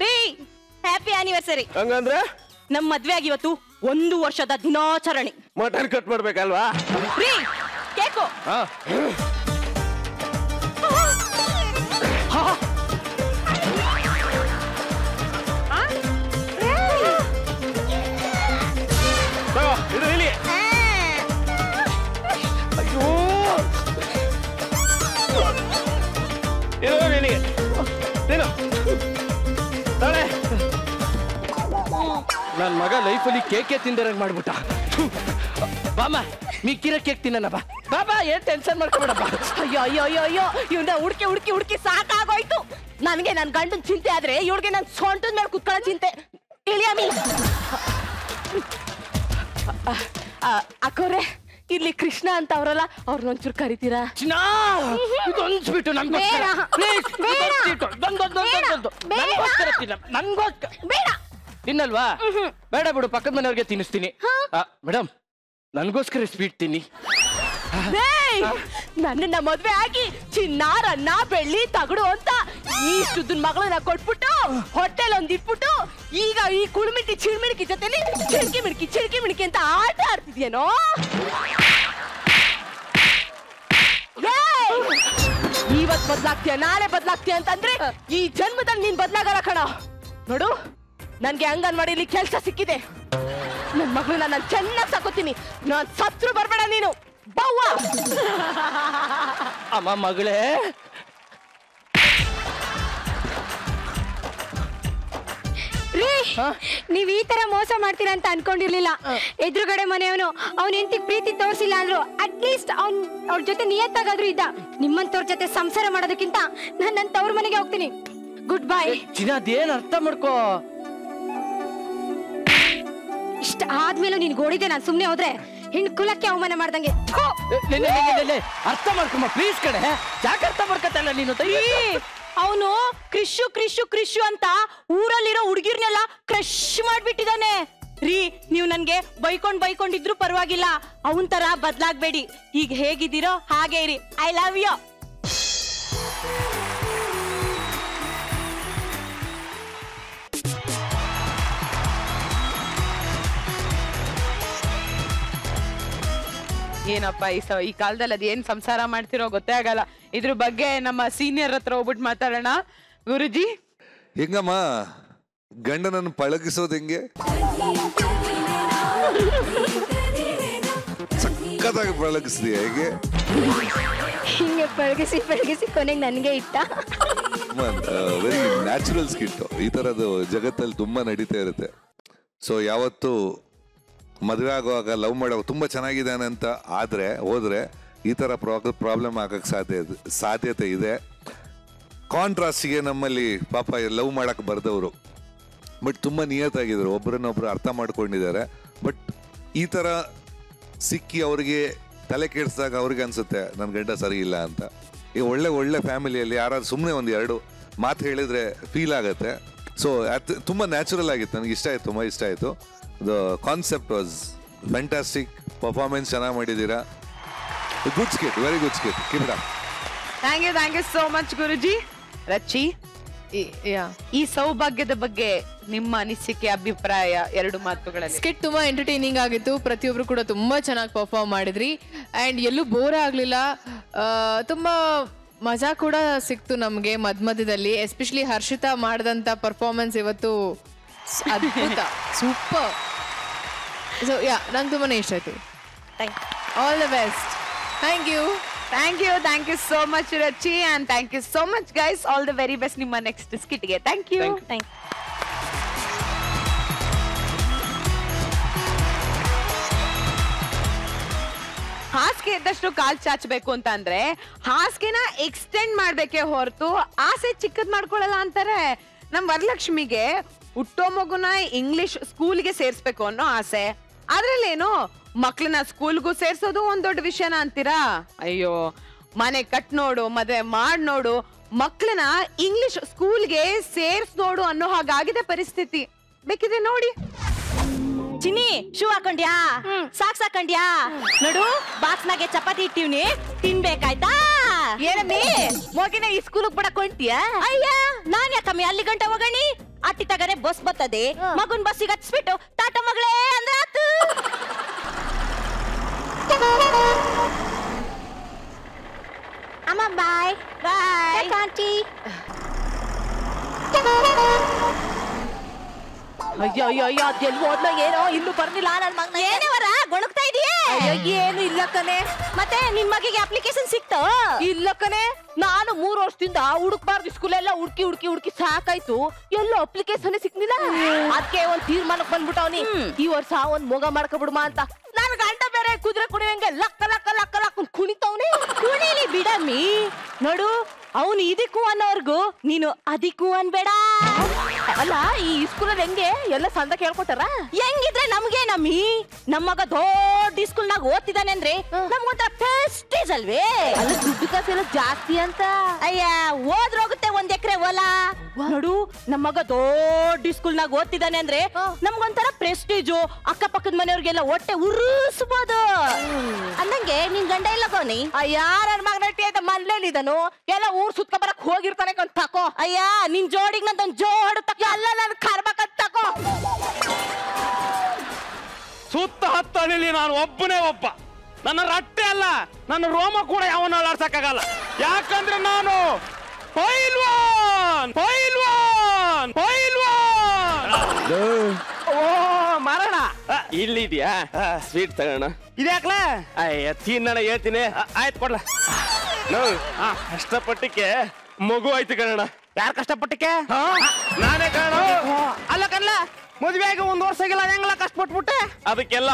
ರೀ, ಹ್ಯಾಪಿ ಆನಿವರ್ಸರಿ. ಹಂಗಂದ್ರೆ ನಮ್ ಮದ್ವೆ ಆಗಿ ಇವತ್ತು 1 ವರ್ಷದ ದಿನಾಚರಣೆ. ಮಟನ್ ಕಟ್ ಮಾಡ್ಬೇಕಲ್ವಾ? ರೀ, ಕೇಕು. ಇದು ಇಲ್ಲಿ. ಅಯ್ಯೋ, ಇದು ನಿನಗೆ. ನೀನು ತಾಳೆ. ನನ್ ಮಗ ಲೈಫಲ್ಲಿ ಕೇಕೆ ತಿಂದಿರಂಗ್ ಮಾಡ್ಬಿಟ್ಟ. ಬಾಮ, ಮಿಕ್ಕಿರೋ ಕೇಕ್ ತಿನ್ನ ಬಾ. ಬಾಬಾ, ಏನ್ ಟೆನ್ಷನ್ ಮಾಡ್ಕೊಬೇಡಪ್ಪ. ಅಯ್ಯೋ ಅಯ್ಯೋ ಅಯ್ಯೋ ಅಯ್ಯೋ, ಇವ್ನ ಹುಡ್ಕಿ ಹುಡ್ಕಿ ಹುಡ್ಕಿ ಸಾಕಾಗೋಯ್ತು. ನನ್ಗೆ ನನ್ ಗಂಡನ್ ಚಿಂತೆ ಆದ್ರೆ ಇವ್ಳಿಗೆ ನನ್ ಸೊಂಟದ ಮೇಲೆ ಕುತ್ಕೊಳ್ಳೋ ಚಿಂತೆ. ಇಳಿಯಮಿ. ಅಕ್ಕೋರೆ, ಇಲ್ಲಿ ಕೃಷ್ಣ ಅಂತ ಅವ್ರಲ್ಲ ಅವ್ರನ್ನ ಒಂಚೂರು ಕರಿತೀರಾ? ಇದೊಂದ್ಬಿಟ್ಟು ಬೇಡ ತಿನ್ನಲ್ವಾ? ಬೇಡ ಬಿಡು, ಪಕ್ಕದ ಮನೆಯವ್ರಿಗೆ ತಿನ್ನಿಸ್ತೀನಿ. ಮೇಡಮ್, ನನ್ಗೋಸ್ಕರ ಸ್ವೀಟ್ ತಿನ್ನಿ. ನನ್ನನ್ನ ಮದ್ವೆ ಆಗಿ ಚಿನ್ನಾರನ್ನ ಬೆಳ್ಳಿ ತಗಡು ಅಂತ ಇಷ್ಟುದನ್ ಮಗಳನ್ನ ಕೊಟ್ಬಿಟ್ಟು ಹೊಟ್ಟೆಲ್ ಒಂದ್ ಇಟ್ಬಿಟ್ಟು ಈಗ ಈ ಕುಳ್ಮಿಟಿ ಚಿಳ್ಮಿಣಿಕಿ ಜೊತೆಲಿ ಚಿಳ್ಕಿ ಮಿಣಕಿ ಅಂತ ಆಟ ಆಡ್ತಿದ್ಯೇನೋ? ಇವತ್ ಬದ್ಲಾಗ್ತೀಯ, ನಾಳೆ ಬದ್ಲಾಗ್ತೀಯ ಅಂತಂದ್ರೆ ಈ ಜನ್ಮದಲ್ಲಿ ನೀನ್ ಬದ್ಲಾಗಲ್ಲ ಕಣ. ನೋಡು, ನನ್ಗೆ ಅಂಗನವಾಡಿಲಿ ಕೆಲ್ಸ ಸಿಕ್ಕಿದೆ. ನನ್ ಮಗಳನ್ನ ನಾನು ಚೆನ್ನಾಗಿ ಸಾಕೋತೀನಿ. ನಾನ್ ಸತ್ರು ಬರ್ಬೇಡ ನೀನು. ಬವ್ವ ಅಮ್ಮ ಮಗಳೇ, ರೀ, ನೀವ್ ಈ ತರ ಮೋಸ ಮಾಡ್ತೀರಾ ಅಂತ ಅನ್ಕೊಂಡಿರ್ಲಿಲ್ಲ. ಎದುರುಗಡೆ ಮನೆಯವನು ಅವ್ನ ಹೆಂಡತಿಗೆ ಪ್ರೀತಿ ತೋರಿಸಿಲ್ಲ ಅಂದ್ರು ಅಟ್ಲೀಸ್ಟ್ ಅವ್ರ ಜೊತೆ ನಿಯತ್ತಾಗಾದ್ರೂ ಇದ್ದ. ನಿಮ್ಮಂತವ್ರ ಜೊತೆ ಸಂಸಾರ ಮಾಡೋದಕ್ಕಿಂತ ನಾನು ನನ್ನ ತವ್ರ ಮನೆಗೆ ಹೋಗ್ತೀನಿ. Good bye. ಅದೇನ್ ಅರ್ಥ ಮಾಡ್ಕೋ. ಇಷ್ಟ ಆದ್ಮೇಲೂ ನೀನ್ ಗೋಡಿದೆ ನಾನು ಸುಮ್ನೆ ಹೋದ್ರೆ ಹೆಣ್ಣು ಕುಲಕ್ಕೆ ಅವಮಾನ ಮಾಡ್ದಂಗೆ. ಅರ್ಥ ಮಾಡ್ಕೊಮ್ಮ ಪ್ಲೀಸ್ ಕಡೆ. ಯಾಕೆ ಅರ್ಥ ಮಾಡ್ಕೊತಲ್ಲ ನೀನು? ಅವನು ಕ್ರಿಶು ಅಂತ ಊರಲ್ಲಿರೋ ಹುಡುಗಿರ್ನೆಲ್ಲ ಕ್ರಶ್ ಮಾಡ್ಬಿಟ್ಟಿದಾನೆ. ರೀ, ನೀವು ನನ್ಗೆ ಬೈಕೊಂಡಿದ್ರು ಪರವಾಗಿಲ್ಲ, ಅವನ್ ತರ ಬದ್ಲಾಗ್ಬೇಡಿ. ಈಗ ಹೇಗಿದ್ದೀರೋ ಹಾಗೆ ಇರಿ. I love you. ಏನಪ್ಪ ಈ ಕಾಲದಲ್ಲಿ ಅದೇನ್ ಸಂಸಾರ ಮಾಡ್ತಿರೋ ಗೊತ್ತೇ ಆಗಲ್ಲ. ಇದ್ರ ಬಗ್ಗೆ ನಮ್ಮ ಸೀನಿಯರ್ ಹತ್ರ ಹೋಗ್ಬಿಟ್ಟು ಮಾತಾಡೋಣ. ಗುರುಜಿ, ಹೆಂಗಮ್ಮ ಗಂಡನನ್ನು ಪಳಗಿಸೋದು ಹೆಂಗೆ? ಸಖತ್ತಾಗಿ ಪಳಗಿಸ್ತೀಯ ಹೇಗೆ? ಹಿಂಗೆ ಪಳಗಿಸಿ ಕೊನೆಗೆ ನನಗೆ ಇಟ್ಟ. Very natural skit. ಈ ತರದ್ದು ಜಗತ್ತಲ್ಲಿ ತುಂಬಾ ನಡೀತಾ ಇರುತ್ತೆ. ಸೊ ಯಾವತ್ತು ಮದುವೆ ಆಗುವಾಗ ಲವ್ ಮಾಡುವಾಗ ತುಂಬ ಚೆನ್ನಾಗಿದ್ದಾನೆ ಅಂತ ಹೋದ್ರೆ ಈ ಥರ ಪ್ರಾಬ್ಲಮ್ ಆಗಕ್ಕೆ ಸಾಧ್ಯತೆ ಇದೆ. ಕಾಂಟ್ರಾಸ್ಟಿಗೆ ನಮ್ಮಲ್ಲಿ ಪಾಪ ಲವ್ ಮಾಡಕ್ಕೆ ಬರ್ದವರು ಬಟ್ ತುಂಬ ನಿಯತ್ತಾಗಿದ್ರು, ಒಬ್ಬರನ್ನೊಬ್ರು ಅರ್ಥ ಮಾಡ್ಕೊಂಡಿದ್ದಾರೆ. ಬಟ್ ಈ ಥರ ಸಿಕ್ಕಿ ಅವ್ರಿಗೆ ತಲೆ ಕೆಡಿಸಿದಾಗ ಅವ್ರಿಗೆ ಅನ್ಸುತ್ತೆ ನನ್ನ ಗಂಡ ಸರಿ ಇಲ್ಲ ಅಂತ. ಈಗ ಒಳ್ಳೆ ಫ್ಯಾಮಿಲಿಯಲ್ಲಿ ಯಾರಾದ್ರೂ ಸುಮ್ಮನೆ ಒಂದು ಎರಡು ಮಾತು ಹೇಳಿದ್ರೆ ಫೀಲ್ ಆಗುತ್ತೆ. ಸೊ ತುಂಬ ನ್ಯಾಚುರಲ್ ಆಗಿತ್ತು, ನನಗೆ ಇಷ್ಟ ಆಯಿತು, ತುಂಬ ಇಷ್ಟ ಆಯಿತು. The concept was fantastic. Performance ಚೆನ್ನಾಗಿ ಮಾಡಿದ್ದೀರಾ. Good skit, very good skit. Keep it up. Thank you so much Guruji. Rachi, ಈ ಸೌಭಾಗ್ಯದ ಬಗ್ಗೆ ನಿಮ್ಮ ಅನಿಸಿಕೆ, ಅಭಿಪ್ರಾಯ ಎರಡು ಮಾತುಗಳಲ್ಲಿ. ಸ್ಕಿಟ್ ತುಂಬಾ ಎಂಟರ್ಟೈನಿಂಗ್ ಆಗಿತ್ತು. ಪ್ರತಿಯೊಬ್ರು ಕೂಡ ತುಂಬಾ ಚೆನ್ನಾಗಿ ಪರ್ಫಾರ್ಮ್ ಮಾಡಿದ್ರಿ ಅಂಡ್ ಎಲ್ಲೂ ಬೋರ್ ಆಗ್ಲಿಲ್ಲ. ತುಂಬಾ ಮಜಾ ಕೂಡ ಸಿಕ್ತು ನಮ್ಗೆ ಮಧ್ಯದಲ್ಲಿ. ಎಸ್ಪೆಷಲಿ ಹರ್ಷಿತಾ ಮಾಡಿದಂತ ಪರ್ಫಾರ್ಮೆನ್ಸ್ ಇವತ್ತು ಅದ್ಭುತ, ಸೂಪರ್. ಸೊ ನಂಗೆ ತುಂಬಾನೇ ಇಷ್ಟ ಆಯ್ತು. All the best. Thank you so much Rachi, and thank you so much guys. All the very best ನಿಮ್ಮ ನೆಕ್ಸ್ಟ್ ಸ್ಕಿಟ್ಗೆ. Thank you. ಹಾಸಿಗೆ ಇದ್ದಷ್ಟು ಕಾಲ್ ಚಾಚಬೇಕು ಅಂತ ಅಂದ್ರೆ ಹಾಸಿಗೆನ ಎಕ್ಸ್ಟೆಂಡ್ ಮಾಡ್ಬೇಕೇ ಹೊರತು ಆಸೆ ಚಿಕ್ಕದ್ ಮಾಡ್ಕೊಳಲ್ಲ ಅಂತಾರೆ. ನಮ್ ವರಲಕ್ಷ್ಮಿಗೆ ಹುಟ್ಟೋ ಮಗುನ ಇಂಗ್ಲಿಷ್ ಸ್ಕೂಲ್ಗೆ ಸೇರ್ಸ್ಬೇಕು ಅನ್ನೋ ಆಸೆ. ಅದ್ರಲ್ಲೇನು ಮಕ್ಳನ್ನ ಸ್ಕೂಲ್ಗೂ ಸೇರ್ಸೋದು ಒಂದ್ ದೊಡ್ಡ ವಿಷಯನ ಅಂತೀರಾ? ಅಯ್ಯೋ, ಮನೆ ಕಟ್ ನೋಡು, ಮದ್ವೆ ಮಾಡ್ ನೋಡು, ಮಕ್ಳನ್ನ ಇಂಗ್ಲಿಷ್ ಸ್ಕೂಲ್ಗೆ ಸೇರ್ಸ್ ನೋಡು ಅನ್ನೋ ಹಾಗಾಗಿದೆ ಪರಿಸ್ಥಿತಿ. ಬೇಕಿದ್ರೆ ನೋಡಿ. ಚಿನ್ನಿ, ಶೂ ಹಾಕೊಂಡ್ಯಾ? ಸಾಕ್ಸ್ ಹಾಕೊಂಡ್ಯಾ? ನೋಡು, ಬಾಕ್ಸ್ನಾಗೆ ಚಪಾತಿ ಇಟ್ಟಿವ್ನಿ, ತಿನ್ಬೇಕಾಯ್ತಾ? ಏನಮ್ಮಿ ಮಗಿನ ಈ ಸ್ಕೂಲ್ಗೆ ಬಡಕೊಂಡ್ತೀಯ? ಅಯ್ಯ, ನಾನ್ ಯಾಕಮ್ಮಿ ಅಲ್ಲಿ ಗಂಟ ಹೋಗಣಿ? ಅಟ್ಟಿ ತಗನೆ ಬಸ್ ಬರ್ತದೆ, ಮಗುನ್ ಬಸ್ಸಿಗೆ ಹಚ್ಬಿಟ್ಟು ಟಾಟಾ ಮಗಳೇ ಅಂದ್ರೆ ಆತು. ಅಮ್ಮ ಬಾಯ್ ಬಾಯ್ ಆಂಟಿ. ಅಯ್ಯೋ ಅಯ್ಯೋ ಅಯ್ಯೋ, ಅದೆಲ್ಲಿ ಹೋದ್ಲೋ ಏನೋ, ಇನ್ನು ಬರ್ಲಿಲ್ಲ ನನ್ ಮಗನ. ಏನೇವರ ಗೊಣಗ್ತಾ ಇದೀಯೇ? ಏನು ಇಲ್ಲ ಕನೆ. ಮತ್ತೆ ನಿನ್ ಮಗಿಗೆ ಅಪ್ಲಿಕೇಶನ್ ಸಿಕ್ತೋ? ಇಲ್ಲ ಕನೆ, ನಾನು 3 ವರ್ಷದಿಂದ ಹುಡುಕ್ಬಾರ್ದು ಸ್ಕೂಲೆಲ್ಲ ಹುಡುಕಿ ಸಾಕಾಯ್ತು, ಎಲ್ಲೋ ಅಪ್ಲಿಕೇಶನ್ ಸಿಕ್ನಿಲ್ಲ. ಅದಕ್ಕೆ ಒಂದ್ ತೀರ್ಮಾನಕ್ಕೆ ಬಂದ್ಬಿಟ್ಟವನಿ, ಈ ವರ್ಷ ಒಂದ್ ಮೊಗ ಮಾಡ್ಕೊಬಿಡುಮ ಅಂತ. ನನ್ ಗಂಡ ಬೇರೆ ಕುದುರೆ ಕುಣಿಯಂಗೆ ಲಕ್ಕ ಲಕ್ಕ ಲಕ್ಕ ಲಕ್ಕ ಕುಣಿತವ್ನೆ. ಕುಣಿಲಿ ಬಿಡಮ್ಮಿ. ನೋಡು, ಅವನು ಇದಕ್ಕೂ ಅನ್ನೋರ್ಗು ನೀನು ಅದಕ್ಕೂ ಅನ್ಬೇಡ. ಅಲ್ಲ, ಈ ಸ್ಕೂಲಲ್ಲಿ ಹೆಂಗೆ ಎಲ್ಲ ಸಂದ ಕೇಳ್ಕೊತಾರ? ಹೆಂಗಿದ್ರೆ ನಮ್ಗೆ ನಮ್ಮಿ, ನಮ್ಮಗ ದೊಡ್ಡ ದೊಡ್ಡ ಸ್ಕೂಲ್ನಾಗ ಓದ್ತಿದ್ದಾನೆ ಅಂದ್ರೆ ನಮ್ಗೊಂಥರ ಪ್ರೆಸ್ಟೀಜ್ ಅಲ್ವೇ? ಅಲ್ಲ ದುಡ್ಡು ಕಾಸೆಲ್ಲ ಜಾಸ್ತಿ ಅಂತ. ಅಯ್ಯ ಹೋಗುತ್ತೆ 1 ಎಕರೆ ಹೊಲ. ನೋಡು ನಮ್ಮ ಮಗ ದೊಡ್ಡ ಸ್ಕೂಲ್ನಾಗ ಓದ್ತಿದ್ದಾನೆ ಅಂದ್ರೆ ನಮ್ಗೊಂಥರ ಪ್ರೆಸ್ಟೀಜು. ಅಕ್ಕಪಕ್ಕದ ಮನೆಯವ್ರಿಗೆಲ್ಲ ಹೊಟ್ಟೆ ಉರುಸ್ಬೋದು. ಅಂದಂಗೆ ನಿನ್ ಗಂಡ ಎಲ್ಲ ಗೋನಿ? ಅಯ್ಯ ನನ್ ಮಗ ನಟಿ ಅಂತ ಮನೇಲಿದನು ಎಲ್ಲ ಊರ್ ಸುತ್ಕ ಬರಕ್ ಹೋಗಿರ್ತಾನೆ ಅಂತ ತಕೋ. ಅಯ್ಯ ನಿನ್ ಜೋಡಿಗ್ ನಂದೊಂದ್ ಜೋಡು ತಕೋ. ಎಲ್ಲ ನನ್ ಕರ್ಬೇಕಂತ ತಕೋ. ಸುತ್ತ ಹತ್ತಳಿಲಿ ನಾನು ಒಬ್ಬನೇ ಒಬ್ಬ. ನನ್ನ ರಟ್ಟೆ ಅಲ್ಲ, ನನ್ನ ರೋಮ ಕೂಡ ಯಾವನ್ನ ಅಲಾಡ್ಸಕ್ಕಾಗಲ್ಲ. ಯಾಕಂದ್ರೆ ನಾನು ಪೈಲ್ವಾನ್ ಪೈಲ್ವಾನ್ ಪೈಲ್ವಾನ್. ಓ ಮಾರಣ, ಇಲ್ಲಿದ್ಯಾ? ಸ್ವೀಟ್ ತಗೋಣ. ಇದ್ಯಾಕ್ಲ? ಅಯ್ಯ ತಿನ್ನಣ, ಹೇಳ್ತೀನಿ. ಆಯ್ತು ಕೊಡ್ಲ. ಕಷ್ಟಪಟ್ಟಿಕ್ಕೆ ಮಗು ಆಯ್ತು ಕಣ. ಯಾರು ಕಷ್ಟಪಟ್ಟಿಕ್ಕೆ? ನಾನೇ ಕಣ. ಅಲ್ಲ ಕಣ್ಲ, ಮದುವೆ ಆಗಿ 1 ವರ್ಷ ಆಗಿಲ್ಲ, ಹೆಂಗಲ್ಲ ಕಷ್ಟಪಟ್ಬಿಟ್ಟೆ. ಅದಕ್ಕೆಲ್ಲ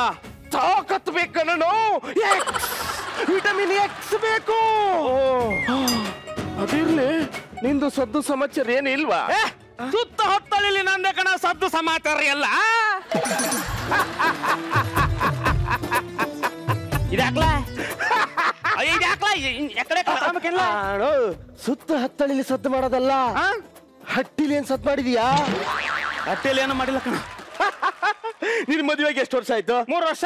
ತಾಕತ್ತು ಬೇಕು ಕಣ. ವಿಟಮಿನ್ ಎಕ್ಸ್ ಬೇಕು. ಅದಿರ್ಲಿ, ನಿಂದು ಸದ್ದು ಸಮಾಚಾರ ಏನು ಇಲ್ವಾ? ಸುತ್ತ ಹೊತ್ತಲ್ಲಿ ನಂದೇ ಕಣ ಸದ್ದು ಸಮಾಚಾರ ಎಲ್ಲ. ಇದಾಕ್ಲ ಸುತ್ತ ಹತ್ತಳಿಲಿ ಸದ್ದು ಮಾಡೋದಲ್ಲ, ಹಟ್ಟಿಲಿ ಏನ್ ಸದ್ದು ಮಾಡಿದೀಯಾ? ಹಟ್ಟಿಲಿ ಏನೋ ಮಾಡಿಲ್ಲ ಕಣ. ನಿನ್ ಮದುವೆಗೆ ಎಷ್ಟು ವರ್ಷ ಆಯ್ತು? 3 ವರ್ಷ.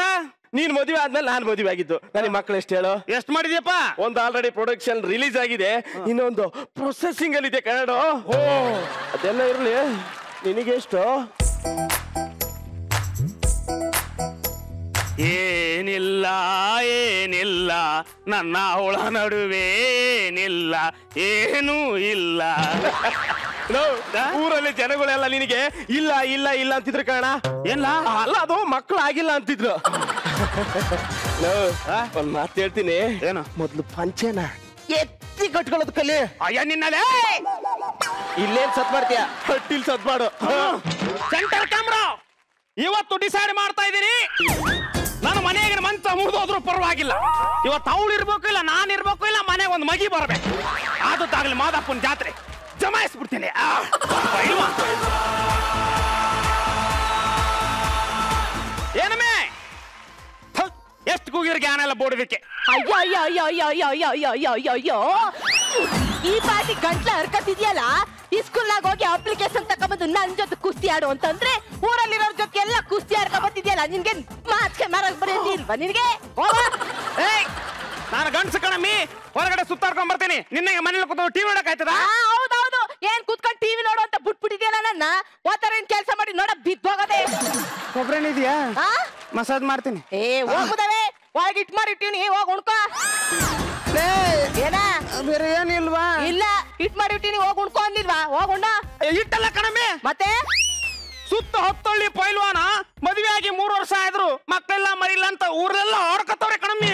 ನೀನ್ ಮದುವೆ ಆದ್ಮೇಲೆ ನಾನ್ ಮದುವೆ ಆಗಿದ್ದು. ನನಗೆ ಮಕ್ಳು ಎಷ್ಟು ಹೇಳು? ಎಷ್ಟು ಮಾಡಿದ್ಯಪ್ಪ? ಒಂದು ಆಲ್ರೆಡಿ ಪ್ರೊಡಕ್ಷನ್ ರಿಲೀಸ್ ಆಗಿದೆ, ಇನ್ನೊಂದು ಪ್ರೊಸೆಸಿಂಗ್ ಅಲ್ಲಿ ಇದೆ ಕನ್ನಡ. ಓ ಅದೆಲ್ಲ ಇರ್ಲಿ, ನಿನಗೆ ಎಷ್ಟು? ಏನಿಲ್ಲ ಏನಿಲ್ಲ ನನ್ನ ಅವಳ ನಡುವೆ ಏನಿಲ್ಲ, ಏನೂ ಇಲ್ಲ. ಊರಲ್ಲಿ ಜನಗಳೆಲ್ಲ ನಿನಗೆ ಇಲ್ಲ ಇಲ್ಲ ಇಲ್ಲ ಅಂತಿದ್ರು ಕಾರಣ ಏನ? ಅಲ್ಲ, ಅದು ಮಕ್ಕಳು ಆಗಿಲ್ಲ ಅಂತಿದ್ರು. ಒಂದ್ ಮಾತು ಹೇಳ್ತೀನಿ. ಏನು? ಮೊದ್ಲು ಪಂಚೆನ ಎತ್ತಿ ಕಟ್ಕೊಳ್ಳೋದು ಕಲಿ. ಅಯ್ಯ ನಿನ್ನಲೇ ಇಲ್ಲೇನ್ ಸತ್ ಮಾಡ್ತೀಯ? ಹಟ್ಟಿಲ್ ಸತ್ ಮಾಡು. ಸೆಂಟರ್ ಕ್ಯಾಮ್ರಾ ಇವತ್ತು ಡಿಸೈಡ್ ಮಾಡ್ತಾ ಇದೀನಿ. ನಾನು ಮನೆಗೆ ಮಂಚ ಮುರಿದೋದ್ರು ಪರವಾಗಿಲ್ಲ, ಇವತ್ತು ಅವಳು ಇರ್ಬೇಕು, ಇಲ್ಲ ನಾನು ಇರ್ಬೇಕು, ಇಲ್ಲ ಮನೆಗೆ ಒಂದು ಮಗಿ ಬರ್ಬೇಕು. ಆದದ್ದಾಗ್ಲಿ ಮಾದಪ್ಪನ ಜಾತ್ರೆ ಜಮಾಯಿಸ್ಬಿಡ್ತೇನೆ. ಏನಮ್ಮೆ ಎಷ್ಟು ಕೂಗಿರ್ ಜ್ಞಾನ ಎಲ್ಲ ಬೋಡೋದಕ್ಕೆ. ಅಯ್ಯೋ ಅಯ್ಯೋ ಅಯ್ಯೋ ಅಯ್ಯೋ ಅಯ್ಯೋ ಅಯ್ಯೋ ಅಯ್ಯೋ ಅಯ್ಯೋ ಅಯ್ಯೋ, ಈ ಪಾಟಿ ಗಂಟ್ಲ ಹರ್ಕತ್ತಿದ್ಯಲ್ಲ, ಈ ಸ್ಕೂಲ್ನಾಗ ಹೋಗಿ ಅಪ್ಲಿಕೇಶನ್ ತಕೊಂಬಂದು ನನ್ ಜೊತೆ ಕುಸ್ತಿ ಆಡು ಅಂತಂದ್ರೆ ಊರಲ್ಲಿರೋರ್ ಜೊತೆ ಎಲ್ಲ ಕುಸ್ತಿ ಆಡ್ಕೊಂಬತ್ತಿದ್ಯಲ್ಲ, ನಿನ್ಗೆ ಮಾಚ್ಕೆ ಮರಕ್ ಬರೀಲ್ವಾ ನಿನ್ಗೆ? ನಾನು ಗಂಡ್ಸು ಕಣಮ್ಮಿ, ಹೊರಗಡೆ ಸುತ್ತಾಡ್ಕೊಂಡ್ ಬರ್ತೀನಿ. ನಿನ್ನೆ ಮನೇಲಿ ಕೂತ್ಕೊಂಡು ಟಿವಿ ನೋಡಕ್ ಆಯ್ತದ? ಹೌದೌದು, ಏನ್ ಕೂತ್ಕೊಂಡು ಟಿವಿ ನೋಡು ಅಂತ ಬಿಟ್ಬಿಟ್ಟಿದ್ಯಲ್ಲ ನನ್ನ. ಓತರ ಏನ್ ಕೆಲಸ ಮಾಡಿ ನೋಡ ಬಿದ್ದೋಗದೆ. ಒಬ್ರೇನಿದ್ಯಾ? ಮಸಾಜ್ ಮಾಡ್ತೀನಿ. ಹೋಗುದವೆ ಒಳಗೆ ಇಟ್ ಮಾಡಿಟ್ಟಿವ್ನಿ, ಹೋಗ್ ಉಣ್ಕೋ. ಏನ ಬೇರೆ ಏನಿಲ್ವಾ? ಇಲ್ಲ, ಇಟ್ ಮಾಡಿಟ್ಟಿನಿ, ಹೋಗ್ ಉಣ್ಕೋ ಅಂದಿಲ್ವಾ? ಹೋಗ್ ಉಣ್ಣ. ಇಟ್ಟಲ್ಲ ಕಣಮ್ಮಿ. ಮತ್ತೆ ಸುತ್ತ ಹೊತ್ತಳ್ಳಿ ಪೈಲ್ವಾನ ಮದುವೆ ಆಗಿ 3 ವರ್ಷ ಆದ್ರು ಮಕ್ಕಳೆಲ್ಲ ಮರಿಲ್ಲ ಅಂತ ಊರೆಲ್ಲ ಆಡ್ಕತ್ತವ್ರೆ ಕಣಮ್ಮಿ.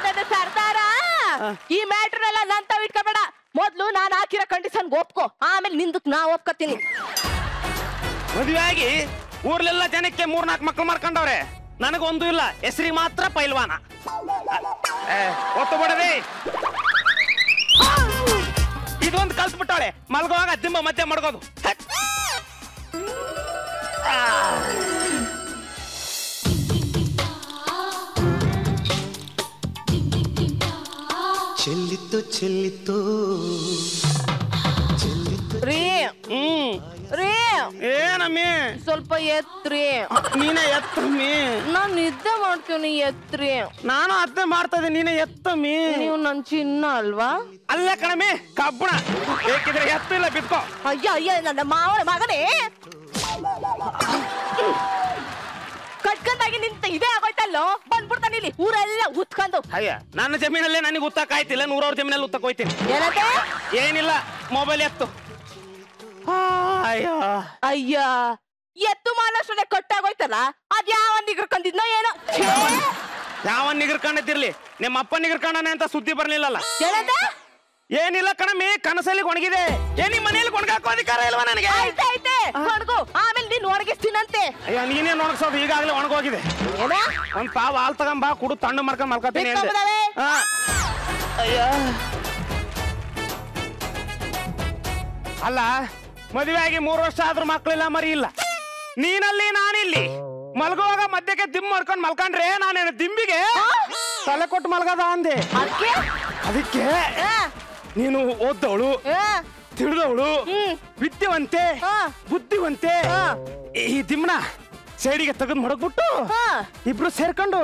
ನನ್ನ ಸರ್ದಾರ, ಈ ಮ್ಯಾಟ್ರ್ ಎಲ್ಲ ನನ್ ತಾವ್ ಇಟ್ಕೋಬೇಡ. ಮೊದ್ಲು ನಾನ್ ಹಾಕಿರೋ ಕಂಡೀಷನ್ ಒಪ್ಕೋ, ಆಮೇಲೆ ನಿಂದಕ್ ನಾ ಒಪ್ಕೋತೀನಿ. ಮದುವೆ ಆಗಿ ಊರ್ಲೆಲ್ಲ ಜನಕ್ಕೆ 3-4 ಮಕ್ಳು ಮಾಡ್ಕೊಂಡವ್ರೆ, ನನಗೊಂದು ಇಲ್ಲ, ಹೆಸರಿಗೆ ಮಾತ್ರ ಪೈಲ್ವಾನ. ಒತ್ತು ಬಿಡದೆ, ಇದೊಂದು ಕಲ್ತ್ಬಿಟ್ಟಾಳೆ. ಮಲ್ಗೋವಾಗ ದಿಂಬ ಮಧ್ಯೆ ಮಡ್ಗೋದು. ಚೆಲ್ಲಿತ್ತು ಚೆಲ್ಲಿತ್ತು ರೀ ರೀ, ಏನಮ್ಮಿ? ಸ್ವಲ್ಪ ಎತ್ರಿ. ನೀನೇ ಎತ್ತಮ್ಮಿ. ನಾನ್ ನಿದ್ದೆ ಮಾಡ್ತೀನಿ, ಎತ್ರಿ. ನಾನು ಅದ್ನೇ ಮಾಡ್ತಾ ಇದ್ದೀನಿ, ನೀನೇ ಎತ್ತಮ್ಮಿ. ನೀವು ನನ್ ಚಿನ್ನ ಅಲ್ವಾ? ಅಲ್ಲ ಕಣಮ್ಮಿ, ಕಬ್ಬಣ. ಬೇಕಿದ್ರೆ ಎತ್ತಿಲ್ಲ, ಬಿತ್ಕೋ. ಅಯ್ಯ ಅಯ್ಯ, ನನ್ನ ಮಾವನ ಮಗನೇ ಕಟ್ಕೊಂಡಾಗಿ ನಿಂತ ಇದೇ ಆಗೋಯ್ತಲ್ಲೋ, ಬಂದ್ಬಿಡ್ತಾನೆ ಇಲ್ಲಿ ಊರೆಲ್ಲ ಉತ್ಕೊಂಡು. ಅಯ್ಯ, ನನ್ನ ಜಮೀನಲ್ಲೇ ನನಗೆ ಉತ್ತಕ್ಕಾಯ್ತಿಲ್ಲ, 100 ಜಮೀನಲ್ಲಿ ಉತ್ತಕ್ ಹೋಯ್ತೀನಿ. ಏನಂತೆ? ಏನಿಲ್ಲ, ಮೊಬೈಲ್ ಎತ್ತು. ಅಯ್ಯೋ ಅಯ್ಯ, ಎತ್ತು ಮಾಲಷ್ಟೇ ಕಟ್ಟಾಗೋಯ್ತಲ್ಲ, ಅದ್ ಯಾವ ನಿಗ್ರಕೊಂಡಿದ್ನೋ ಏನೋ. ಯಾವ ನಿಗರ್ಕೊಂಡತಿರ್ಲಿ, ನಿಮ್ಮ ಅಪ್ಪ ನಿಗರ್ಕೊಂಡನೆ ಅಂತ ಸುದ್ದಿ ಬರ್ಲಿಲ್ಲಲ್ಲ. ಏನಂತೆ? ಏನಿಲ್ಲ ಕಣಮ್ಮಿ, ಕನಸಲ್ಲಿ ಒಣಗಿದೆ. ಏನಿ ಮನೇಲಿ ಒಣಗಾಕೋ ಅಧಿಕಾರ ಇಲ್ವಾ ನನಗೆ? ಆಯ್ತಾಯ್ತೆ, ಒಣಗು, ಆಮೇಲೆ ನೀನ್ ಒಣಗಿಸ್ತೀನಂತೆ. ಅಯ್ಯ, ನೀನೇನ್ ಒಣಗಿಸೋದು? ಈಗಾಗಲೇ ಒಣಗೋಗಿದೆ. ಒಂದ್ ಪಾವ್ ಹಾಲ್ ತಗೊಂಬಾ, ಕುಡು ತಣ್ಣು ಮಾಡ್ಕೊಂಡ್ ಮಲ್ಕೋತೀನಿ. ಅಯ್ಯ, ಅಲ್ಲ, ಮದುವೆ ಆಗಿ 3 ವರ್ಷ ಆದ್ರೂ ಮಕ್ಕಳಿಲ್ಲ, ಮರಿ ಇಲ್ಲ. ನೀನಲ್ಲಿ ನಾನಿಲ್ಲಿ, ಮಲ್ಗುವಾಗ ಮಧ್ಯಕ್ಕೆ ದಿಮ್ ಮಾಡ್ಕೊಂಡ್ ಮಲ್ಕೊಂಡ್ರೆ ನಾನೇನು ದಿಂಬಿಗೆ ತಲೆ ಕೊಟ್ಟು ಮಲ್ಗದ ಅಂದೆ. ಅದಕ್ಕೆ ನೀನು ಓದ್ದವಳು, ತಿಳಿದವಳು, ವಿದ್ಯವಂತೆ, ಬುದ್ಧಿವಂತೆ, ಈ ದಿಮ್ನ ಸೈಡಿಗೆ ತೆಗೆದು ಮಡಗ್ಬಿಟ್ಟು ಇಬ್ರು ಸೇರ್ಕೊಂಡು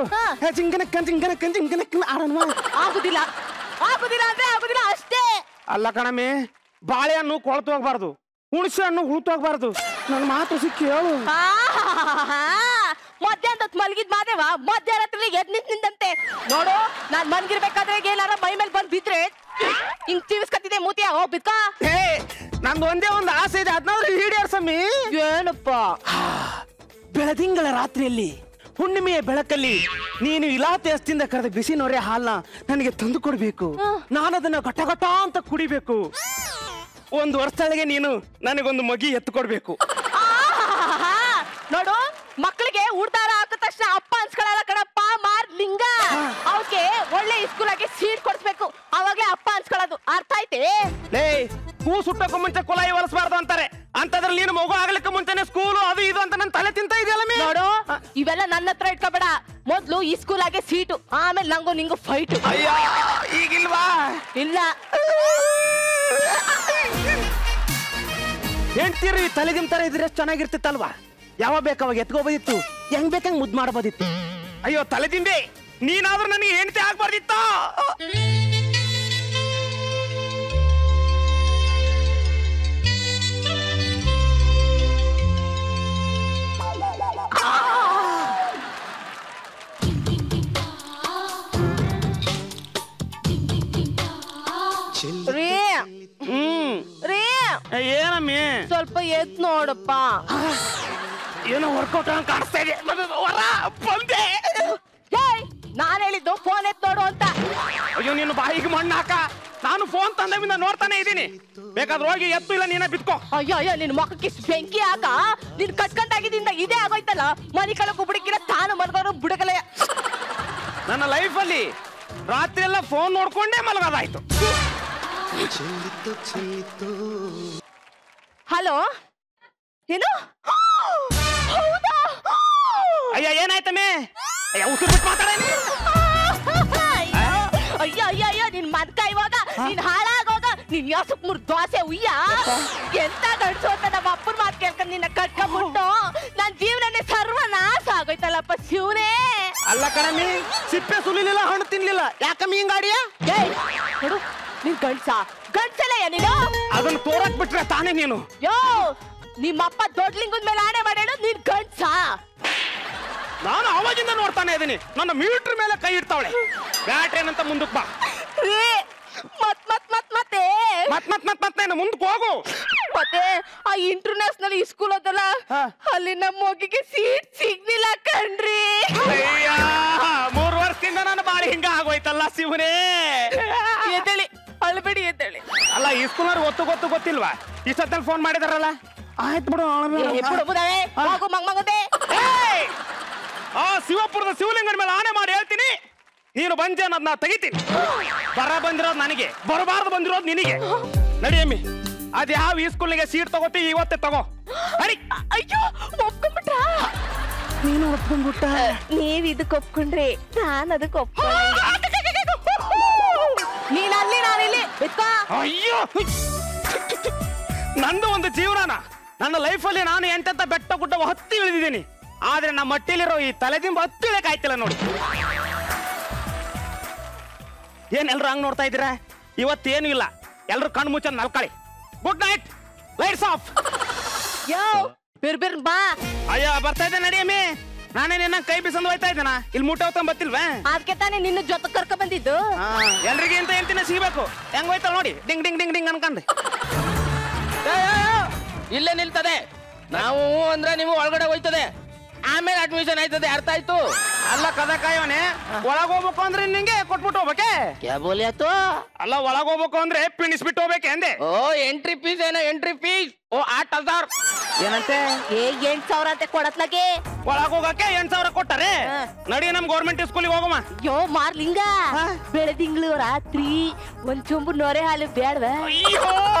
ಆಡೋಣ. ಆಗುದಿಲ್ಲ ಆಗುದಿಲ್ಲ ಅಂದ್ರೆ ಆಗುದಿಲ್ಲ ಅಷ್ಟೇ. ಅಲ್ಲ ಕಣಮೆ, ಬಾಳೆಹಣ್ಣು ಕೊಳತು ಹೋಗ್ಬಾರ್ದು, ಹುಣಸೆ ಹಣ್ಣು ಹುಳುತು ಹೋಗ್ಬಾರ್ದು. ನನ್ನ ಮಾತು ಸಿಕ್ಕಿ ಹೇಳು. ಮಧ್ಯಾಹ್ನ ಮಲಗಿದ್ ಮಾದೇವ ಮಧ್ಯರಾತ್ರಿ ಎದ್ ನಿಂತಂತೆ ನೋಡು. ನಾನ್ ಮನ್ಗಿರ್ಬೇಕಾದ್ರೆ ಏನಾರ ಮೈ ಮೇಲೆ ಬಂದ್ ಬಿದ್ರೆ ಹಿಂಗ್ ತಿವಿಸ್ಕತ್ತಿದೆ ಮೂತಿಯ ಬಿದ್ಕ. ನಂದು ಒಂದೇ ಒಂದು ಆಸೆ ಇದೆ, ಅದನ್ನಾದ್ರೂ ಈಡೇರ್ಸಮ್ಮಿ. ಏನಪ್ಪ? ಬೆಳದಿಂಗಳ ರಾತ್ರಿಯಲ್ಲಿ ಹುಣ್ಣಿಮೆಯ ಬೆಳಕಲ್ಲಿ ನೀನು ಇಲಾತೆ ಹಸ್ತಿಂದ ಕರೆದ ಬಿಸಿ ನೊರೆ ಹಾಲ್ನ ನನಗೆ ತಂದು ಕೊಡ್ಬೇಕು. ನಾನು ಅದನ್ನ ಘಟ ಅಂತ ಕುಡಿಬೇಕು. 1 ವರ್ಷದೊಳಗೆ ನೀನು ನನಗೊಂದು ಮಗಿ ಎತ್ತು ಕೊಡ್ಬೇಕು. ನೋಡು, ಮಕ್ಕಳಿಗೆ ಉಡ್ದಾರ ಹಾಕಿದ ತಕ್ಷಣ ಅಪ್ಪ ಅನ್ಸ್ಕೊಳ್ಳಲ್ಲ ಕಣಪ್ಪ ಲಿಂಗ. ಅವಕ್ಕೆ ಒಳ್ಳೆ ಸ್ಕೂಲ್ ಆಗಿ ಸೀಟ್ ಕೊಡ್ಸ್ಬೇಕು, ಅವಾಗ್ಲೇ ಅಪ್ಪ ಅನ್ಸ್ಕೊಳ್ಳೋದು. ಅರ್ಥ ಐತೆ? ಲೇ, ಹೂ ಸುಟ್ಟಕ್ಕೂ ಮುಂಚೆ ಕುಲಾಯಿ ಒಲಿಸಬಾರ್ದು ಅಂತಾರೆ. ಅಂತದ್ರಲ್ಲಿ ನೀನು ಮಗು ಆಗ್ಲಿಕ್ಕೆ ಮುಂಚೆನೆ ಸ್ಕೂಲು ಅದು ಇದು ಅಂತ ನನ್ನ ತಲೆ ತಿಂತ ಇದೆಯಲ್ಲ. ನೋಡು, ಇವೆಲ್ಲ ನನ್ನ ಹತ್ರ ಇಟ್ಕೋಬೇಡ. ಮೊದ್ಲು ಈ ಸ್ಕೂಲ್ ಆಗಿ ಸೀಟು, ಆಮೇಲೆ ನಂಗೂ ನಿಂಗು ಫೈಟ್. ಅಯ್ಯೋ, ಈಗಿಲ್ವಾ? ಇಲ್ಲ. ಹೆಂಡ್ತೀರಿ ತಲೆ ತರ ಇದ್ರೆ ಚೆನ್ನಾಗಿರ್ತಿತ್ತಲ್ವಾ? ಯಾವಾಗ ಬೇಕಾವಾಗ ಎತ್ಕೋಬೋದಿತ್ತು, ಹೆಂಗ್ ಬೇಕಂಗ್ ಮುದ್ದು ಮಾಡಬೋದಿತ್ತು. ಅಯ್ಯೋ ತಲೆದಿಂಬೆ, ನೀನಾದ್ರೂ ನನಗೆ ಹೆಂಡತಿ ಆಗ್ಬಾರ್ದಿತ್ತ. ಏನಮ್ಮಿ? ಸ್ವಲ್ಪ ಎದ್ ನೋಡಪ್ಪ. ಏನೋ ವರ್ಕೌಟ್ ಕಾಣಿಸ್ತಾ ಇದೆ. ಬಂದೆ. ನಾನ್ ಹೇಳಿದ್ದು ಫೋನ್ ಎತ್ ನೋಡು ಅಂತ. ಅಯ್ಯೋ, ನೀನು ಬಾಯಿಗೆ ಮಣ್ಣು ಹಾಕ. ನಾನು ಫೋನ್ ತಂದವಿಂದ ನೋಡ್ತಾನೆ ಇದ್ದೀನಿ. ಬೇಕಾದ್ರೆ ಹೋಗಿ ಎತ್ತು, ಇಲ್ಲ ನೀನ ಬಿತ್ಕೋ. ಅಯ್ಯೋ ಅಯ್ಯೋ, ನಿನ್ ಮಕ್ಕಕ್ಕೆ ಬೆಂಕಿ ಹಾಕ. ನೀನ್ ಕಟ್ಕಂಟಾಗಿದ್ದಿಂದ ಇದೇ ಆಗೋಯ್ತಲ್ಲ. ಮನಿ ಕಳಕು ಬುಡಕಿರ ತಾನು ಮಲ್ಗೋರು ಬುಡಕಲೆ. ನನ್ನ ಲೈಫಲ್ಲಿ ರಾತ್ರಿ ಎಲ್ಲ ಫೋನ್ ನೋಡ್ಕೊಂಡೇ ಮಲಗೋದಾಯ್ತು. ಹಲೋ, ಏನು? ಅಯ್ಯ, ಏನಾಯ್ತಮ್ಮೆ? ಉಸಿರು ಬಿಟ್ಟು ಮಾತಾಡೇನಿ. ಅಯ್ಯೋ ಅಯ್ಯೋ ಅಯ್ಯೋ, ನಿನ್ ಮನ್ಕ ಇವಾಗ ನೀನ್ ಹಾಳಾಗೋಗ. ನಿನ್ ಯಾಸಕ್ 3 ದೋಸೆ ಉಯ್ಯ. ಎಂತ ಗಡ್ಸು ಅಂತ ನಮ್ಮ ಅಪ್ಪನ ಮಾತು ಕೇಳ್ಕೊಂಡ್ ನಿನ್ನ ಕಟ್ಕೊಂಡ್ಬಿಟ್ಟು ನನ್ ಜೀವನನೇ ಸರ್ವನಾಶ ಆಗೋಯ್ತಲ್ಲಪ್ಪ ಶಿವನೇ. ಅಲ್ಲ ಕಣಮಿ, ಸಿಪ್ಪೆ ಸುಲಿಲಿಲ್ಲ, ಹಣ್ಣು ತಿನ್ಲಿಲ್ಲ, ಯಾಕಮ್ಮಿ ಹಿಂಗಾಡಿಯ? ನೋಡು, ನೀನ್ ಗಂಡ್ಸಲೆಯ ನೀನು? ಅದನ್ನ ತೋರಕ್ ಬಿಟ್ರೆ ತಾನೇ ನೀನು. ಯೋ, ನಿಮ್ಮಪ್ಪ ದೊಡ್ಲಿಂಗದ ಮೇಲೆ ಆಣೆ ಮಾಡೇಳು, ನೀನ್ ಗಂಡ್ಸ? ನಾನು ಅವಾಗಿಂದ ನೋಡ್ತಾನೆ ಇದೀನಿ. ನನ್ನ ಮೀಟರ್ ಮೇಲೆ ಕೈ ಇಡ್ತಾವಳೆ. ಬ್ಯಾಟ್ರಿ ಏನಂತ ಮುಂದಕ್ಕೆ ಬಾ. ಮತ್ತೆ ಮುಂದಕ್ಕೆ ಹೋಗು. ಮತ್ತೆ ಆ ಇಂಟರ್ನ್ಯಾಷನಲ್ ಸ್ಕೂಲ್ ಅದಲ್ಲ, ಅಲ್ಲಿ ನಮ್ಮ ಮಗಿಗೆ ಸೀಟ್ ಸಿಗ್ಲಿಲ್ಲ ಕಣ್ರಿ. 3 ವರ್ಷದಿಂದ ನನ್ನ ಬಾರಿ ಹಿಂಗ ಆಗೋಯ್ತಲ್ಲ ಶಿವನೇ. ಎದ್ದೇಳಿ, ಅಳ್ಬೇಡಿ, ಎದ್ದೇಳಿ. ಅಲ್ಲ, ಈ ಸ್ಕೂಲ್ ಗೊತ್ತಿಲ್ವಾ? ಇಷ್ಟೊತ್ತಲ್ಲಿ ಫೋನ್ ಮಾಡಿದಾರಲ್ಲ. ಆಯ್ತು ಬಿಡು. ಹೋಗು ಮಗಮಗದೆ. ಆ ಶಿವಪುರದ ಶಿವಲಿಂಗನ ಮೇಲೆ ಆಣೆ ಮಾಡಿ ಹೇಳ್ತೀನಿ, ನೀನು ಬಂಜೆ ಅನ್ನೋದನ್ನ ತೆಗಿತೀನಿ. ಬಂದಿರೋದು ನನಗೆ, ಬರಬಾರ್ದು ಬಂದಿರೋದು ನಿನಗೆ. ನಡಿಯಮ್ಮಿ, ಅದ್ ಯಾವ ಈ ಸ್ಕೂಲ್ಗೆ ಸೀಟ್ ತಗೋತಿ ಇವತ್ತೇ ತಗೋ. ಅಯ್ಯೋ, ಒಪ್ಕೊಂಡ್ಬಿಟ್ರ? ನೀನು ಒಪ್ಕೊಂಡ್ಬಿಟ್ಟ? ನೀವ್ ಇದಕ್ಕೆ ಒಪ್ಕೊಂಡ್ರಿ, ನಾನು ಅದಕ್ಕೆ ಒಪ್ಕೊಂಡೆ. ನೀನ್ ಅಲ್ಲಿ, ನಾನಿಲ್ಲಿ. ಅಯ್ಯೋ, ನಂದು ಒಂದು ಜೀವನ. ನನ್ನ ಲೈಫಲ್ಲಿ ನಾನು ಎಂತೆಂತ ಬೆಟ್ಟ ಗುಡ್ಡ ಹತ್ತಿ ಇಳಿದಿದ್ದೀನಿ. ಆದ್ರೆ ನಮ್ಮ ಮಟ್ಟಿಲಿರೋ ಈ ತಲೆದಿಂಬ ಹತ್ತಿ ಇಳಕಾಯ್ತಿಲ್ಲ ನೋಡಿ. ಏನ್ ಎಲ್ರು ಹಂಗ್ ನೋಡ್ತಾ ಇದ್ದೀರಾ? ಇವತ್ತೇನು ಇಲ್ಲ, ಎಲ್ರು ಕಣ್ಣು ಮುಚ್ಚ ಮಲ್ಕೊಳ್ಳಿ. Good night, lights off. ಯೋ, ಬಿರ್ ಬಾ. ಅಯ್ಯೋ, ಬರ್ತಾ ಇದ್ದೆ ನಡಿಯಮ್ಮಿ. ನಾನೇ ನಿನ್ನ ಕೈ ಬಿಸಂದು ಹೋಯ್ತಾ ಇದ್ದಾನ. ಇಲ್ಲಿ ಮುಟ್ಟ ಹೋಗ್ತಾ ಬತ್ತಿಲ್ವಾ? ಅದಕ್ಕೆ ತಾನೇ ನಿನ್ನ ಜೊತೆ ಕರ್ಕ ಬಂದಿದ್ದು. ಎಲ್ರಿಗೆ ಅಂತ ಎಂತಿನ ಸಿಗ್ಬೇಕು. ಹೆಂಗ್ ಹೋಯ್ತಾಳ ನೋಡಿ, ಡಿಂಗ್ ಡಿಂಗ್ ಡಿಂಗ್ ಡಿಂಗ್ ಅನ್ಕಂದೆ. ಇಲ್ಲೇ ನಿಲ್ತದೆ. ನಾವು ಅಂದ್ರೆ ನೀವು ಒಳಗಡೆ ಹೋಯ್ತದೆ, ಆಮೇಲೆ ಅಡ್ಮಿಷನ್ ಆಯ್ತದೆ. ಅರ್ಥ ಆಯ್ತು? ಅಲ್ಲ ಕದ ಕಾಯವನೆ, ಒಳಗ್ ಹೋಗ್ಬೇಕು ಅಂದ್ರೆ ನಿಂಗೆ ಕೊಟ್ಬಿಟ್ಟು ಹೋಗ್ಬೇಕೆ? ಅಲ್ಲ, ಒಳಗ್ ಹೋಗ್ಬೇಕು ಅಂದ್ರೆ ಪಿಣಿಸ್ಬಿಟ್ಟು ಹೋಗ್ಬೇಕೆ ಅಂದೆ. ಓ, ಎಂಟ್ರಿ ಫೀಸ್ ಏನೋ, ಎಂಟ್ರಿ ಫೀಸ್. ಓ, 8000 ಏನಂತೆ? 8,000 ಅಂತೆ ಕೊಡತ್ಲಾಗೆ. ಒಳಗ್ ಹೋಗಕ್ಕೆ 8,000 ಕೊಟ್ಟಾರೆ. ನಡಿ, ನಮ್ ಗೌರ್ಮೆಂಟ್ ಸ್ಕೂಲಿಗೆ ಹೋಗಮ್ಮ. ಯೋ ಮಾರ್ಲಿಂಗ, ಬೆಳದಿಂಗ್ಳು ರಾತ್ರಿ ಒಂದ್ ಚುಂಬು ನೊರೆ ಹಾಲು ಬೇಡವಾ? ಅಯ್ಯೋ,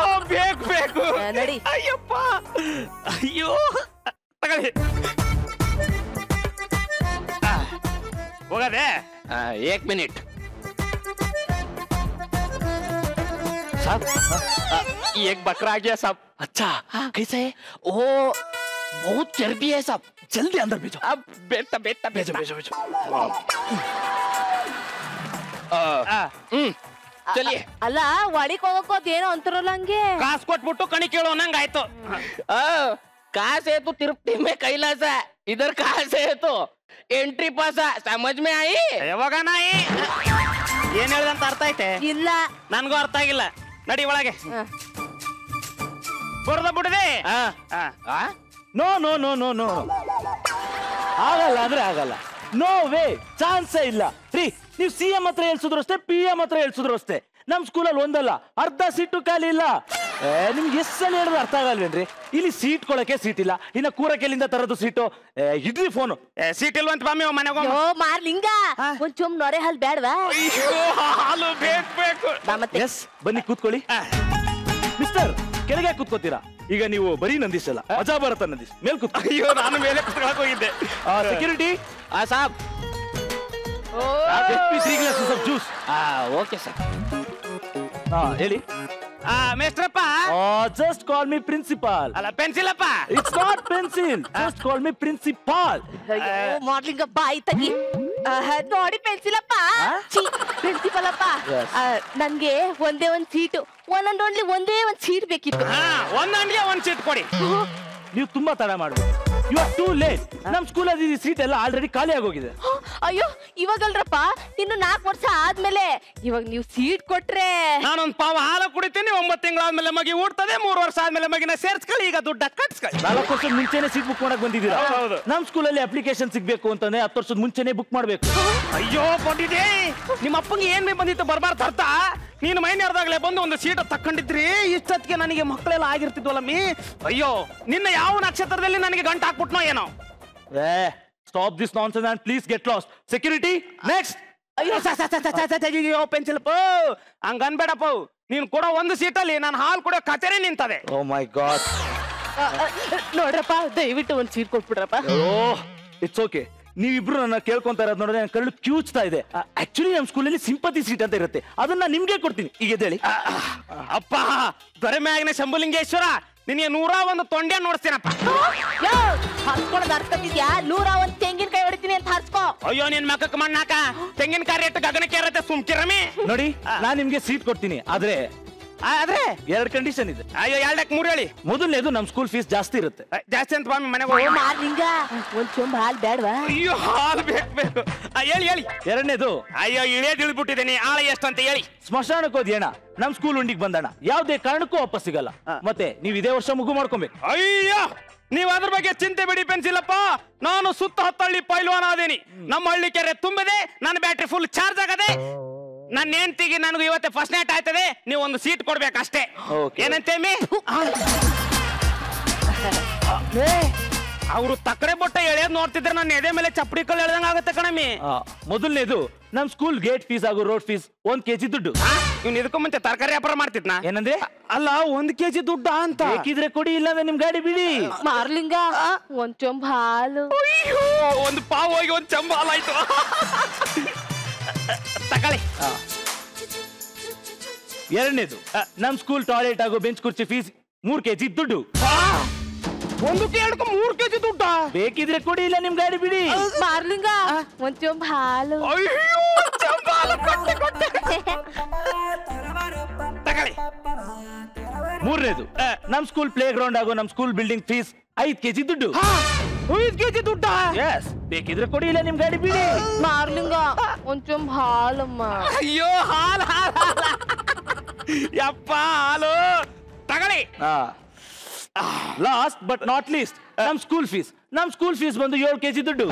ಬೇಕು. ನಡಿ. ಅಯ್ಯಪ್ಪ, ಅಯ್ಯೋ, ತಗೊಳ್ಳಿ. ಹೋಗದೆ 1 मिनट साहब एक बकरा आ गया साहब। अच्छा कैसे है? ओ बहुत चर्बी है साहब, जल्दी अंदर भेजो। अब बेटा बेटा भेजो भेजो भेजो। चलिए। ಅಲ್ಲ ಒಳಗ್ ಹೋಗಕ್ಕೋ ಅದೇನೋ ಅಂತಾರಲ್ಲ ಹಂಗೆ ಕಾಸು ಕೊಟ್ಬಿಟ್ಟು ಕಣಿ ಕೇಳೋ ನಂಗ ಆಯ್ತು। कहाँ से तू तिरुपति में कैलाश है, इधर कहाँ से है तू एंट्री पास है, समझ में आई? ಯಾವಾಗ ನಾಯಿ ಏನ್ ಹೇಳ್ದಂತ ಅರ್ಥ ಐತೆ? ಇಲ್ಲ ನನ್ಗೂ ಅರ್ಥ ಆಗಿಲ್ಲ, ನಡಿ ಒಳಗೆ ಬಡ್ದ ಬಿಡದೆ। No no no no no ಆಗಲ್ಲ ಅಂದ್ರೆ ಆಗಲ್ಲ, ನೋ ವೇ, ಚಾನ್ಸೇ ಇಲ್ಲ ರೀ। ನೀವು CM ಹತ್ರ ಹೇಳ್ಸಿದ್ರು ಅಷ್ಟೇ, PM ಹತ್ರ ಹೇಳ್ಸಿದ್ರು ಅಷ್ಟೇ, ನಮ್ ಸ್ಕೂಲಲ್ಲಿ ಒಂದಲ್ಲ ಅರ್ಧ ಸೀಟು ಖಾಲಿ ಇಲ್ಲ। ನಿಮ್ಗೆ ಎಷ್ಟು ಸಲ ಹೇಳಿದ್ರು ಅರ್ಥ ಆಗಲ್ವೇನ್ರಿ? ಇಲ್ಲಿ ಸೀಟ್ ಕೊಳಕ್ಕೆ ಸೀಟ್ ಇಲ್ಲ, ಇನ್ನ ಕೂರಕ್ಕೆಲ್ಲಿಂದ ತರದು ಸೀಟು? ಇಡ್ಲಿ ಫೋನು ಸೀಟ್ ಇಲ್ವಂತ ಬಾಮಿ ಮನೆಗೆ ಮಾರ್ಲಿಂಗ ಒಂದ್ ಚುಮ್ ನೊರೆ ಹಾಲ್ ಬೇಡವಾ? ಹಾಲು ಬೇಕು। ಎಸ್ ಬನ್ನಿ ಕೂತ್ಕೊಳ್ಳಿ ಮಿಸ್ಟರ್, ಕೆಳಗೆ ಕೂತ್ಕೋತೀರಾ? ಈಗ ನೀವು ಬರೀ ನಂದೀಶ್ ಅಲ್ಲ, ಮಜಾ ಭಾರತ ನಂದೀಶ್ ಮೇಲ್ ಕೂತ್। ಅಯ್ಯೋ ನಾನು ಮೇಲೆ ಕುತ್ಕೊಳಕ್ ಹೋಗಿದ್ದೆ। ಸೆಕ್ಯೂರಿಟಿ ಸಾಬ್ ಜ್ಯೂಸ್। ಓಕೆ ಸರ್, ಹೇಳಿ ಮೇಸ್ಟ್ರಪ್ಪ। Just call me principal. ಅಲ್ಲ ಪೆನ್ಸಿಲ್ ಅಪ್ಪ, it's not pencil, just call me principal. ಮಾಡ್ಲಿಂಗ ಬಾಯಿ ತಗಿ ನೋಡಿ ಪೆನ್ಸಿಲಪ್ಪ, ಪ್ರಿನ್ಸಿಪಲ್ ಅಪ್ಪ, ನನ್ಗೆ ಒಂದೇ ಒಂದ್ ಸೀಟು, ಒಂದೊಂದು ಒಂದೇ ಒಂದ್ ಸೀಟ್ ಬೇಕಿತ್ತು। ಒಂದಂಗೆ ಒಂದ್ ಸೀಟ್ ಕೊಡಿ। ನೀವು ತುಂಬಾ ತಡ ಮಾಡ್ಬೇಕು, ಯು ಆರ್ ಟೂ ಲೇಟ್। ನಮ್ ಸ್ಕೂಲಲ್ಲಿ ಸೀಟ್ ಎಲ್ಲ ಆಲ್ರೆಡಿ ಖಾಲಿ ಆಗೋಗಿದೆ। ಅಯ್ಯೋ ಇವಾಗಲ್ರಪ್ಪ, ಇನ್ನು 4 ವರ್ಷ ಆದ್ಮೇಲೆ, ಇವಾಗ ನೀವು ಸೀಟ್ ಕೊಟ್ರೆ ನಾನೊಂದ್ ಪಾವ ಹಾಲು ಕುಡಿತೀನಿ, 9 ತಿಂಗಳಾದ್ಮೇಲೆ ಮಗಿ ಊಡ್ತದೆ, 3 ವರ್ಷ ಆದ್ಮೇಲೆ ಮಗಿನ ಸೇರ್ಸ್ಕೊಳ್ಳಿ, ಈಗ ದುಡ್ಡ ಕಟ್ಸ್ಕೊಳ್ಳಿ। 4 ವರ್ಷದ ಮುಂಚೆನೆ ಸೀಟ್ ಬುಕ್ ಮಾಡಕ್ ಬಂದಿದ್ದೀರಾ? ನಮ್ ಸ್ಕೂಲಲ್ಲಿ ಅಪ್ಲಿಕೇಶನ್ ಸಿಗ್ಬೇಕು ಅಂತಂದ್ರೆ 10 ವರ್ಷದ ಮುಂಚೆನೆ ಬುಕ್ ಮಾಡ್ಬೇಕು। ಅಯ್ಯೋ ಬಂದಿದೆ, ನಿಮ್ಮ ಅಪ್ಪಂಗೆ ಏನ್ ಬಂದಿತ್ತು ಬರ್ಬಾರ್ದು ಅರ್ಥ? ನೀನು ಮೈನೇರ್ದಾಗ್ಲೇ ಬಂದು ಒಂದು ಸೀಟ್ ತಕೊಂಡಿದ್ರಿ, ಇಷ್ಟೊತ್ತಿಗೆ ನನಗೆ ಮಕ್ಕಳೆಲ್ಲ ಆಗಿರ್ತಿದ್ವಲ್ಲ ಮೀ। ಅಯ್ಯೋ ನಿನ್ನ ಯಾವ ನಕ್ಷತ್ರದಲ್ಲಿ ನನಗೆ ಗಂಟು ಹಾಕ್ಬಿಟ್ನೋ ಏನೋ। Stop this nonsense and please get lost. Security next. ಅಯ್ಯೋ ಪೆನ್ಸಿಲ್ ಹಂಗ ಅನ್ಬೇಡಪ್ಪ, ನೀನ್ ಕೊಡೋ ಒಂದು ಸೀಟಲ್ಲಿ ನಾನು ಹಾಲು ಕೊಡೋ ಕಚೇರಿ ನಿಂತದೆ। ಓ ಮೈ ಗಾಡ್, ನೋಡ್ರಪ್ಪ ದಯವಿಟ್ಟು ಒಂದ್ ಸೀಟ್ ಕೊಟ್ಬಿಡ್ರಪ್ಪ। ಇಟ್ಸ್ ಓಕೆ, ನೀವಿಬ್ರು ನನ್ನ ಕೇಳ್ಕೊಂತ ಇರೋದು ನೋಡಿದ್ರೆ ನನ್ನ ಕರಳು ಕ್ಯೂಚ್ತಾ ಇದೆ। ಆಕ್ಚುಲಿ ನಮ್ಮ ಸ್ಕೂಲಲ್ಲಿ ಸಿಂಪತಿ ಸೀಟ್ ಅಂತ ಇರುತ್ತೆ, ಅದನ್ನ ನಿಮ್ಗೆ ಕೊಡ್ತೀನಿ, ಈಗ ಹೇಳಿ। ಅಪ್ಪ ದೊರೆಮ್ಯಾಗಿನ ಶಂಭುಲಿಂಗೇಶ್ವರ, ನಿನಗೆ 101 ತೊಂಡೆ ನೋಡ್ತೀನಪ್ಪ। ಹರ್ಸ್ಕೊಳದ್ ಅರ್ಥ 101 ತೆಂಗಿನಕಾಯಿ ಹೊಡಿತೀನಿ ಅಂತ ಹರ್ಸ್ಕೋ। ಅಯ್ಯೋ ನಿನ್ ಮಕ್ಕಕ್ಕೆ ಮಣ್ಣಾಕ, ತೆಂಗಿನಕಾಯಿ ರೇಟ್ ಗಗನಕ್ಕೆ ಇರತ್ತೆ, ಸುಮ್ಕಿರಮಿ। ನೋಡಿ ನಾನ್ ನಿಮ್ಗೆ ಸೀಟ್ ಕೊಡ್ತೀನಿ, ಆದ್ರೆ 2 ಕಂಡೀಷನ್ ಇದೆ। ಅಯ್ಯೋ 2ಕ್ಕೆ 3 ಹೇಳಿ। ಮೊದಲನೇದು ನಮ್ ಸ್ಕೂಲ್ ಫೀಸ್ ಜಾಸ್ತಿ ಇರುತ್ತೆ। ಜಾಸ್ತಿ ಅಂತ ಬಾಮಿ ಮನೆಗೆ ಮಾರ್ಲಿಂಗ ಒಂದ್ ಚೊಂಬ ಹಾಲ್ ಬೇಡವಾ? ಅಯ್ಯೋ ಹಾಲು ಬೇಕು। ಹೇಳಿ ಹೇಳಿ। ಎರಡನೇದು, ಅಯ್ಯೋ ಇಳಿಯೇ ತಿಳಿದ್ಬಿಟ್ಟಿದ್ದೀನಿ, ಆಳ ಎಷ್ಟು ಅಂತ ಹೇಳಿ। ಸ್ಮಶಾನಕ್ಕೆ ಹೋದ್ಯಣ, ನಮ್ ಸ್ಕೂಲ್ ಉಂಡಿಗೆ ಬಂದಣ ಯಾವುದೇ ಕಾರಣಕ್ಕೂ ವಾಪಸ್ ಸಿಗಲ್ಲ, ಮತ್ತೆ ನೀವು ಇದೇ ವರ್ಷ ಮುಗು ಮಾಡ್ಕೊಬೇಕು। ಅಯ್ಯೋ ನೀವ್ ಅದ್ರ ಬಗ್ಗೆ ಚಿಂತೆ ಬಿಡಿ ಪೆನ್ಸಿಲಪ್ಪ, ನಾನು ಸುತ್ತ 10 ಹಳ್ಳಿ ಪೈಲ್ವಾನ ಆದೇನಿ, ನಮ್ಮ ಹಳ್ಳಿ ಕೆರೆ ತುಂಬಿದೆ, ನನ್ನ ಬ್ಯಾಟ್ರಿ ಫುಲ್ ಚಾರ್ಜ್ ಆಗದೆ, ನನ್ನ ಹೆಂಡತಿಗೆ ನನಗೂ ಇವತ್ತೆ ಫಸ್ಟ್ ನೈಟ್ ಆಯ್ತದೆ, ನೀವು ಒಂದು ಸೀಟ್ ಕೊಡ್ಬೇಕಷ್ಟೇ। ಏನಂತೇಮಿ? ಅವರು ತಕ್ಕಡೆ ಬೊಟ್ಟ ಎಳೆಯೋದ್ ನೋಡ್ತಿದ್ರೆ ನನ್ನ ಎದೆ ಮೇಲೆ ಚಪ್ಪಡಿ ಕಲ್ಲು ಎಳ್ದಂಗ ಆಗುತ್ತೆ ಕಣಮಿ। ಮೊದಲನೇದು ನಮ್ ಸ್ಕೂಲ್ ಗೇಟ್ ಫೀಸ್ ಹಾಗೂ ರೋಡ್ ಫೀಸ್ 1 kg ದುಡ್ಡು। ಇವ್ನು ಇದಕ್ಕೂ ಮುಂಚೆ ತರಕಾರಿ ವ್ಯಾಪಾರ ಮಾಡ್ತಿದ್ನಾ? ಏನಂದ್ರೆ? ಅಲ್ಲ 1 kg ದುಡ್ಡ ಅಂತ ಬೇಕಿದ್ರೆ ಕೊಡಿ, ಇಲ್ಲಾಂದ್ರೆ ನಿಮ್ ಗಾಡಿ ಬಿಡಿ। ಮಾರ್ಲಿಂಗ ಒಂದ್ ಚೊಂಬ ಹಾಲು। ಅಯ್ಯೋ ಒಂದು ಪಾವ್ ಹೋಗಿ ಒಂದು ಚಂಬ ಹಾಲಾಯ್ತು, ತಗೊಳ್ಳಿ। ಎರಡನೇದು ನಮ್ ಸ್ಕೂಲ್ ಟಾಯ್ಲೆಟ್ ಹಾಗೂ ಬೆಂಚ್ ಕುರ್ಚಿ ಫೀಸ್ 3 kg ದುಡ್ಡು। 1 2ಕ್ಕೆ 3 kg ದುಡ್ಡ? ಬೇಕಿದ್ರೆ ಕೊಡಿ, ಇಲ್ಲ ನಿಮ್ ಗಾಡಿ ಬಿಡಿ। ಮಾರ್ಲಿಂಗ ಒಂದ್ ಚೊಂಬ ಹಾಲು। ಅಯ್ಯೋ ಚಂಬ ಹಾಲು ಕೊಟ್ಟೆ ತಗೊಳ್ಳಿ। ಮೂರನೇದು ನಮ್ ಸ್ಕೂಲ್ ಪ್ಲೇ ಗ್ರೌಂಡ್ ಹಾಗೂ ನಮ್ ಸ್ಕೂಲ್ ಬಿಲ್ಡಿಂಗ್ ಫೀಸ್ 5 kg ದುಡ್ಡು। 5 kg ದುಡ್ಡ? ಎಸ್, ಬೇಕಿದ್ರೆ ಕೊಡಿ, ಇಲ್ಲ ನಿಮ್ ಗಾಡಿ ಬಿಡಿ। ಮಾರ್ಲಿಂಗ ಒಂದ್ ಚೊಂಬ ಹಾಲಮ್ಮ। ಅಯ್ಯೋ ಹಾಲು ಯಪ್ಪ ಹಾಲು ತಗೊಳ್ಳಿ। ಲಾಸ್ಟ್ ಬಟ್ ನಾಟ್ ಲೀಸ್ಟ್ ನಮ್ ಸ್ಕೂಲ್ ಫೀಸ್ ಬಂದು 7 kg ದುಡ್ಡು।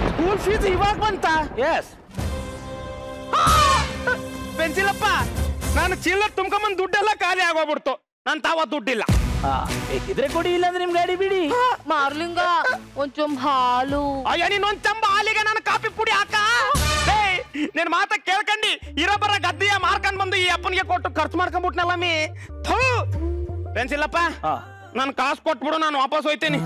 ಸ್ಕೂಲ್ ಫೀಸ್ ಇವಾಗ ಬಂತ? ಎಸ್ ಪೆನ್ಸಿಲಪ್ಪ, ನಾನು ಚೀಲ ತುಂಬ್ಕೊಂಬಂದ್ ದುಡ್ಡೆಲ್ಲ ಖಾಲಿ ಆಗೋಗ್ಬಿಡ್ತು, ನನ್ ತಾವ ದುಡ್ಡಿಲ್ಲ। ಬೇಕಿದ್ರೆ ಕೊಡಿ, ಇಲ್ಲಾಂದ್ರೆ ನಿಮ್ ಗಾಡಿ ಬಿಡಿ। ಮಾರ್ಲಿಂಗ ಒಂದ್ ಚೊಂಬ ಹಾಲು। ಅಯ್ಯೋ ನೀನೊಂದ್ ಚಂಬ ಹಾಲಿಗೆ ನಾನು ಕಾಫಿ ಪುಡಿ ಹಾಕ। ನಿನ್ ಮಾತ ಕೇಳ್ಕಂಡಿ ಇರಬರ ಗದ್ದೆಯ ಮಾರ್ಕೊಂಡ್ ಬಂದು ಈ ಅಪ್ಪನಿಗೆ ಕೊಟ್ಟು ಖರ್ಚು ಮಾಡ್ಕೊಂಡ್ಬಿಟ್ನಲ್ಲ ಮೀ। ಪೆನ್ಸಿಲಪ್ಪ ನಾನು ಕಾಸು ಕೊಟ್ಬಿಡು, ನಾನು ವಾಪಸ್ ಹೋಯ್ತೀನಿ.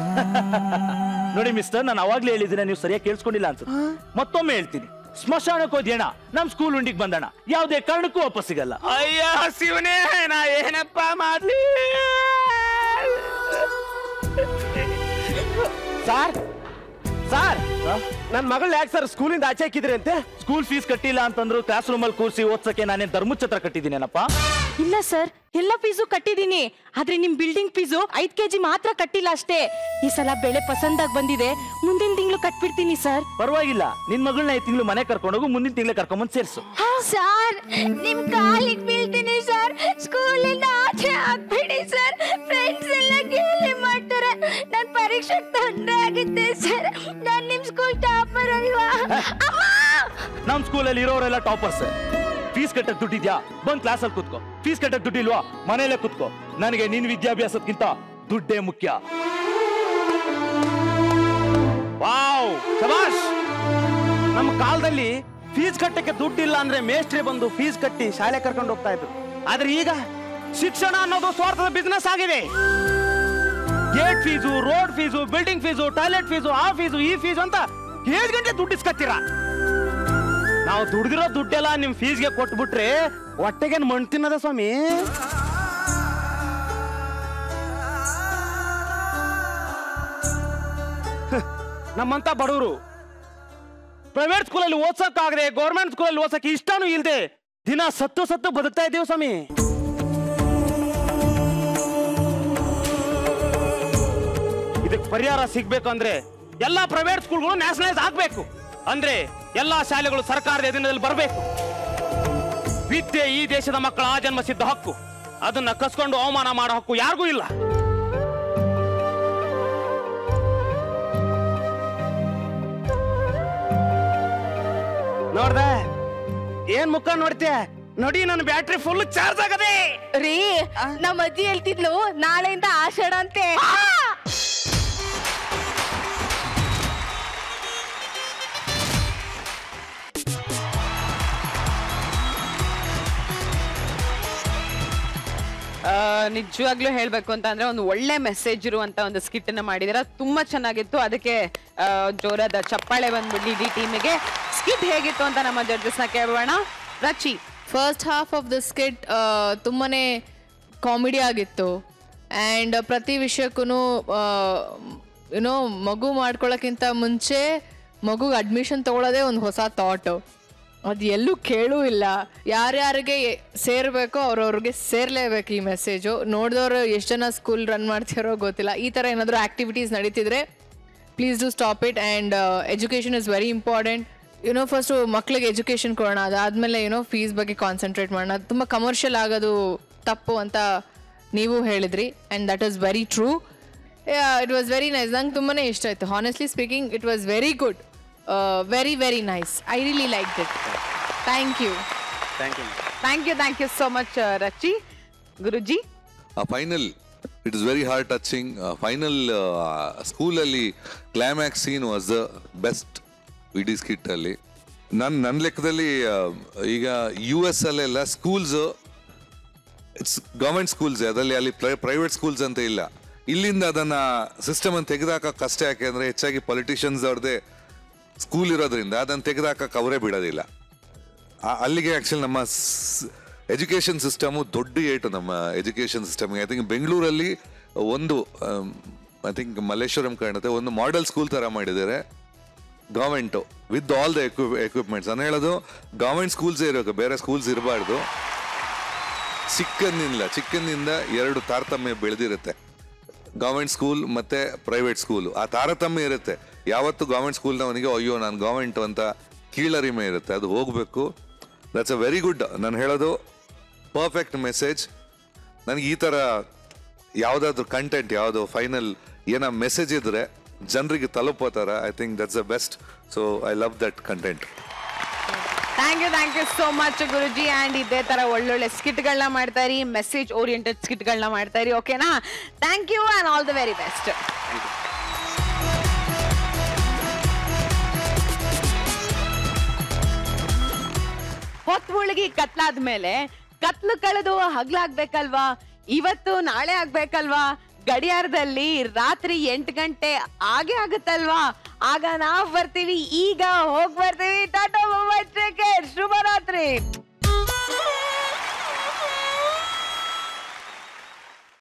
ನೋಡಿ ಮಿಸ್ಟರ್, ನಾನು ಅವಾಗ್ಲೇ ಹೇಳಿದ್ದೀನಿ, ನೀವು ಸರಿಯಾಗಿ ಕೇಳಿಸ್ಕೊಂಡಿಲ್ಲ ಅನ್ಸುತ್ತೆ. ಮತ್ತೊಮ್ಮೆ ಹೇಳ್ತೀನಿ, ಸ್ಮಶಾನಕ್ಕೆ ಹೋದ್ಯಣ, ನಮ್ ಸ್ಕೂಲ್ ಉಂಡಿಗೆ ಬಂದಣ, ಯಾವುದೇ ಕಾರಣಕ್ಕೂ ವಾಪಸ್ ಸಿಗಲ್ಲ. ಅಯ್ಯ ಶಿವನೇ, ನಾ ಏನಪ್ಪ ಮಾಡ್ಲಿ? ಸಾರ್ ಸಾರ್, ನನ್ ಮಗಳು ಯಾಕೆ ಸರ್ ಸ್ಕೂಲಿಂದ ಆಚೆ ಹಾಕಿದ್ರಿ ಅಂತೆ? ಸ್ಕೂಲ್ ಫೀಸ್ ಕಟ್ಟಿಲ್ಲ ಅಂತಂದ್ರು ಕ್ಲಾಸ್ ರೂಮ್ ಅಲ್ಲಿ ಕೂರಿಸಿ ಓದ್ಸಕ್ಕೆ ನಾನೇನ್ ಧರ್ಮಛತ್ರ ಕಟ್ಟಿದ್ದೀನೇನಪ್ಪ? ಇಲ್ಲ ಸರ್, ಎಲ್ಲ ಫೀಸು ಕಟ್ಟಿದೀನಿ. ಆದ್ರೆ ನಿಮ್ ಬಿಲ್ಡಿಂಗ್ ಫೀಸು 5 kg ಮಾತ್ರ ಕಟ್ಟಿಲ್ಲ ಅಷ್ಟೇ. ಈ ಸಲ ಬೆಳೆ ಪಸಂದಾಗಿ ಬಂದಿದೆ, ಮುಂದಿನ ತಿಂಗಳು ಕಟ್ಬಿಡ್ತೀನಿ ಸರ್. ಪರವಾಗಿಲ್ಲ, ನಿನ್ ಮಗಳನ್ನ ಈ ತಿಂಗಳು ಮನೆ ಕರ್ಕೊಂಡೋಗು, ಮುಂದಿನ ತಿಂಗಳು ಕರ್ಕೊಂಬಂದ್ ಸೇರ್ಸು. ಸರ್, ನಿಮ್ ಕಾಲಿಗೆ ಬೀಳ್ತೀನಿ ಸರ್, ಸ್ಕೂಲಿಂದ ಆಚೆ ಹಾಕ್ಬಿಡಿ ಸರ್. ಫ್ರೆಂಡ್ಸ್ ಎಲ್ಲ ಗೇಲಿ ಮಾಡ್ತಾರೆ, ನನ್ ಪರೀಕ್ಷೆಗೆ ತೊಂದರೆ ಆಗುತ್ತೆ ಸರ್. ನಾನ್ ನಿಮ್ ಸ್ಕೂಲ್ ಟಾಪರ್ ಅಲ್ವಾ? ನಮ್ ಸ್ಕೂಲಲ್ಲಿ ಇರೋರೆಲ್ಲ ಟಾಪರ್ಸ್. ಫೀಸ್ ಕಟ್ಟಕ್ ದುಡ್ಡಿದ್ಯಾ? ಬಂದ್ ಕ್ಲಾಸ್ ಅಲ್ಲಿ ಕೂತ್ಕೋ. ಫೀಸ್ ಕಟ್ಟಕ್ ದುಡ್ಡಿಲ್ವಾ? ಮನೇಲೆ ಕೂತ್ಕೋ. ನನಗೆ ನಿನ್ ವಿದ್ಯಾಭ್ಯಾಸಕ್ಕಿಂತ ದುಡ್ಡೇ ಮುಖ್ಯ. ವಾವ್, ಶಬಾಷ್. ನಮ್ಮ ಕಾಲದಲ್ಲಿ ಫೀಸ್ ಕಟ್ಟಕ್ಕೆ ದುಡ್ಡಿಲ್ಲ ಅಂದ್ರೆ ಮೇಸ್ಟ್ರಿ ಬಂದು ಫೀಸ್ ಕಟ್ಟಿ ಶಾಲೆ ಕರ್ಕೊಂಡು ಹೋಗ್ತಾ ಇದ್ರು. ಆದ್ರೆ ಈಗ ಶಿಕ್ಷಣ ಅನ್ನೋದು ಸ್ವಾರ್ಥದ ಬಿಸ್ನೆಸ್ ಆಗಿದೆ. Gate fees, road fees, building fees, toilet fees, ಆ ಫೀಸು, ಈ ಫೀಸು ಅಂತ 7 ಗಂಟೆ ದುಡ್ಡು ಇಸ್ಕತ್ತೀರಾ. ನಾವು ದುಡ್ದಿರೋ ದುಡ್ಡೆಲ್ಲ ನಿಮ್ ಫೀಸ್ಗೆ ಕೊಟ್ಬಿಟ್ರೆ ಹೊಟ್ಟೆಗೇನು ಮಣ್ಣು ತಿನ್ನದ ಸ್ವಾಮಿ? ನಮ್ಮಂತ ಬಡವರು ಪ್ರೈವೇಟ್ ಸ್ಕೂಲಲ್ಲಿ ಓದ್ಸಕ್ಕಾಗದೆ ಗೌರ್ಮೆಂಟ್ ಸ್ಕೂಲಲ್ಲಿ ಓದ್ಸಕ್ಕೆ ಇಷ್ಟನೂ ಇಲ್ಲದೆ ದಿನ ಸತ್ತು ಬದುಕ್ತಾ ಇದ್ದೀವಿ ಸ್ವಾಮಿ. ಇದಕ್ಕೆ ಪರಿಹಾರ ಸಿಗ್ಬೇಕಂದ್ರೆ ಎಲ್ಲಾ ಪ್ರೈವೇಟ್ ಸ್ಕೂಲ್ಗಳು ನ್ಯಾಷನಲೈಸ್ ಆಗ್ಬೇಕು. ಅಂದ್ರೆ ಎಲ್ಲಾ ಶಾಲೆಗಳು ಸರ್ಕಾರದ ಅಧೀನದಲ್ಲಿ ಬರಬೇಕು. ವಿದ್ಯೆ ಈ ದೇಶದ ಮಕ್ಕಳ ಆಜನ್ಮ ಸಿದ್ಧ ಹಕ್ಕು. ಅದನ್ನ ಕಸ್ಕೊಂಡು ಅವಮಾನ ಮಾಡೋ ಹಕ್ಕು ಯಾರಿಗೂ ಇಲ್ಲ. ನೋಡ್ದೆ ಏನ್ ಮುಖ ನೋಡ್ತೀಯ? ನೋಡಿ, ನನ್ನ ಬ್ಯಾಟ್ರಿ ಫುಲ್ ಚಾರ್ಜ್ ಆಗದೆ. ರೀ, ನಮ್ಮ ಅಜ್ಜಿ ಹೇಳ್ತಿದ್ಲು ನಾಳೆಯಿಂದ ಆಷಾಢ ಅಂತೆ. ನಿಜವಾಗ್ಲೂ ಹೇಳ್ಬೇಕು ಅಂತ ಅಂದ್ರೆ ಒಂದು ಒಳ್ಳೆ ಮೆಸೇಜ್ ಇರುವಂತ ಒಂದು ಸ್ಕಿಟ್ ಅನ್ನ ಮಾಡಿದಿರ. ತುಂಬಾ ಚೆನ್ನಾಗಿತ್ತು. ಅದಕ್ಕೆ ಜೋರಾದ ಚಪ್ಪಾಳೆ ಬಂದ್ಬಿಡಿ ಇಡೀ ಟೀಮಿಗೆ. ಸ್ಕಿಟ್ ಹೇಗಿತ್ತು ಅಂತ ನಮ್ಮ ಜಡ್ಜಸ್ ನ ಕೇಳೋಣ. Rachi, first half of the skit ತುಂಬಾನೇ ಕಾಮಿಡಿ ಆಗಿತ್ತು. ಆ್ಯಂಡ್ ಪ್ರತಿ ವಿಷಯಕ್ಕೂ ಯುನೋ ಮಗು ಮಾಡ್ಕೊಳ್ಳೋಕ್ಕಿಂತ ಮುಂಚೆ ಮಗುಗೆ ಅಡ್ಮಿಷನ್ ತೊಗೊಳೋದೇ ಒಂದು ಹೊಸ ಥಾಟು. ಅದು ಎಲ್ಲೂ ಕೇಳೂ ಇಲ್ಲ. ಯಾರ್ಯಾರಿಗೆ ಸೇರಬೇಕೋ ಅವ್ರವ್ರಿಗೆ ಸೇರಲೇಬೇಕು ಈ ಮೆಸೇಜು. ನೋಡಿದವರು ಎಷ್ಟು ಜನ ಸ್ಕೂಲ್ ರನ್ ಮಾಡ್ತಿರೋ ಗೊತ್ತಿಲ್ಲ. ಈ ಥರ ಏನಾದರೂ ಆ್ಯಕ್ಟಿವಿಟೀಸ್ ನಡೀತಿದ್ರೆ please do stop it. And education is very important. First ಮಕ್ಳಿಗೆ ಎಜುಕೇಷನ್ ಕೊಡೋಣ, ಅದಾದಮೇಲೆ ಫೀಸ್ ಬಗ್ಗೆ ಕಾನ್ಸಂಟ್ರೇಟ್ ಮಾಡೋಣ. ತುಂಬ ಕಮರ್ಷಿಯಲ್ ಆಗೋದು ತಪ್ಪು ಅಂತ ನೀವು ಹೇಳಿದ್ರಿ. And that is very true. It was very nice. ನಂಗೆ ತುಂಬಾ ಇಷ್ಟ ಆಯಿತು. Honestly speaking, it was very good. very nice. I really liked it. Thank you. Thank you so much, Rachi. Guruji, final it is very heart touching. Final ಸ್ಕೂಲಲ್ಲಿ climax scene was the best ಇಡೀ skit ಅಲ್ಲಿ. ನನ್ನ ಲೆಕ್ಕದಲ್ಲಿ ಈಗ US ಅಲ್ಲೆಲ್ಲ schools it's government schools, ಅದರಲ್ಲಿ ಅಲ್ಲಿ private schools ಅಂತ ಇಲ್ಲ. ಇಲ್ಲಿಂದ ಅದನ್ನ ಸಿಸ್ಟಮ್ ಅನ್ನು ತೆಗೆದಾಕ ಕಷ್ಟ. ಯಾಕೆಂದ್ರೆ ಹೆಚ್ಚಾಗಿ ಪೊಲಿಟಿಷಿಯನ್ಸ್ ಅವ್ರದ್ದೇ ಸ್ಕೂಲ್ ಇರೋದ್ರಿಂದ ಅದನ್ನು ತೆಗೆದಾಕಕ್ಕೆ ಅವರೇ ಬಿಡೋದಿಲ್ಲ. ಅಲ್ಲಿಗೆ ಆ್ಯಕ್ಚುಲಿ ನಮ್ಮ ಎಜುಕೇಷನ್ ಸಿಸ್ಟಮು ದೊಡ್ಡ ಏಟು ನಮ್ಮ ಎಜುಕೇಷನ್ ಸಿಸ್ಟಮ್ಗೆ. ಐ ಥಿಂಕ್ ಬೆಂಗಳೂರಲ್ಲಿ ಒಂದು ಐ ಥಿಂಕ್ ಮಲ್ಲೇಶ್ವರಂ ಕಾಣುತ್ತೆ, ಒಂದು ಮಾಡೆಲ್ ಸ್ಕೂಲ್ ಥರ ಮಾಡಿದ್ದಾರೆ government with all the equipments. ನಾನು ಹೇಳೋದು ಗೌರ್ಮೆಂಟ್ ಸ್ಕೂಲ್ಸೇ ಇರಬೇಕು, ಬೇರೆ ಸ್ಕೂಲ್ಸ್ ಇರಬಾರ್ದು. ಚಿಕ್ಕಂದಿಂದ 2 ತಾರತಮ್ಯ ಬೆಳೆದಿರುತ್ತೆ, ಗೌರ್ಮೆಂಟ್ ಸ್ಕೂಲ್ ಮತ್ತು ಪ್ರೈವೇಟ್ ಸ್ಕೂಲು. ಆ ತಾರತಮ್ಯ ಇರುತ್ತೆ. ಯಾವತ್ತು ಗೌರ್ಮೆಂಟ್ ಸ್ಕೂಲ್ನವನಿಗೆ ಅಯ್ಯೋ ನಾನು ಗೌರ್ಮೆಂಟ್ ಅಂತ ಕೀಳರಿಮೆ ಇರುತ್ತೆ, ಅದು ಹೋಗಬೇಕು. That's a very good. ನಾನು ಹೇಳೋದು ಪರ್ಫೆಕ್ಟ್ ಮೆಸೇಜ್. ನನಗೆ ಈ ಥರ ಯಾವುದಾದ್ರೂ ಕಂಟೆಂಟ್, ಯಾವುದೋ ಫೈನಲ್ ಏನೋ ಮೆಸೇಜ್ ಇದ್ದರೆ ಜನರಿಗೆ ತಲುಪೋ ಥರ, I think that's the best. So I love that content. Thank you so much guruji. And ಇದೇ ಥರ ಒಳ್ಳೊಳ್ಳೆ ಸ್ಕಿಟ್ಗಳನ್ನ ಮಾಡ್ತಾ ಇರಿ, ಮೆಸೇಜ್ ಓರಿಯೆಂಟೆಡ್ ಸ್ಕಿಟ್ಗಳನ್ನ ಮಾಡ್ತಾ ಇರಿ. ಓಕೆನಾ? Thank you and all the very best. ಹೊತ್ತು ಮುಳುಗಿ ಕತ್ಲಾದ್ಮೇಲೆ ಕತ್ಲು ಕಳೆದು ಹಗ್ಲಾಗ್ಬೇಕಲ್ವಾ? ಇವತ್ತು ನಾಳೆ ಆಗ್ಬೇಕಲ್ವಾ? ಗಡಿಯಾರದಲ್ಲಿ ರಾತ್ರಿ 8 ಗಂಟೆ ಆಗೇ ಆಗುತ್ತಲ್ವಾ, ಆಗ ನಾವ್ ಬರ್ತೀವಿ. ಈಗ ಹೋಗ್ ಬರ್ತೀವಿ. ಟಾಟಾ ಬಾಯ್, ಟೇಕ್ ಕೇರ್, ಶುಭರಾತ್ರಿ.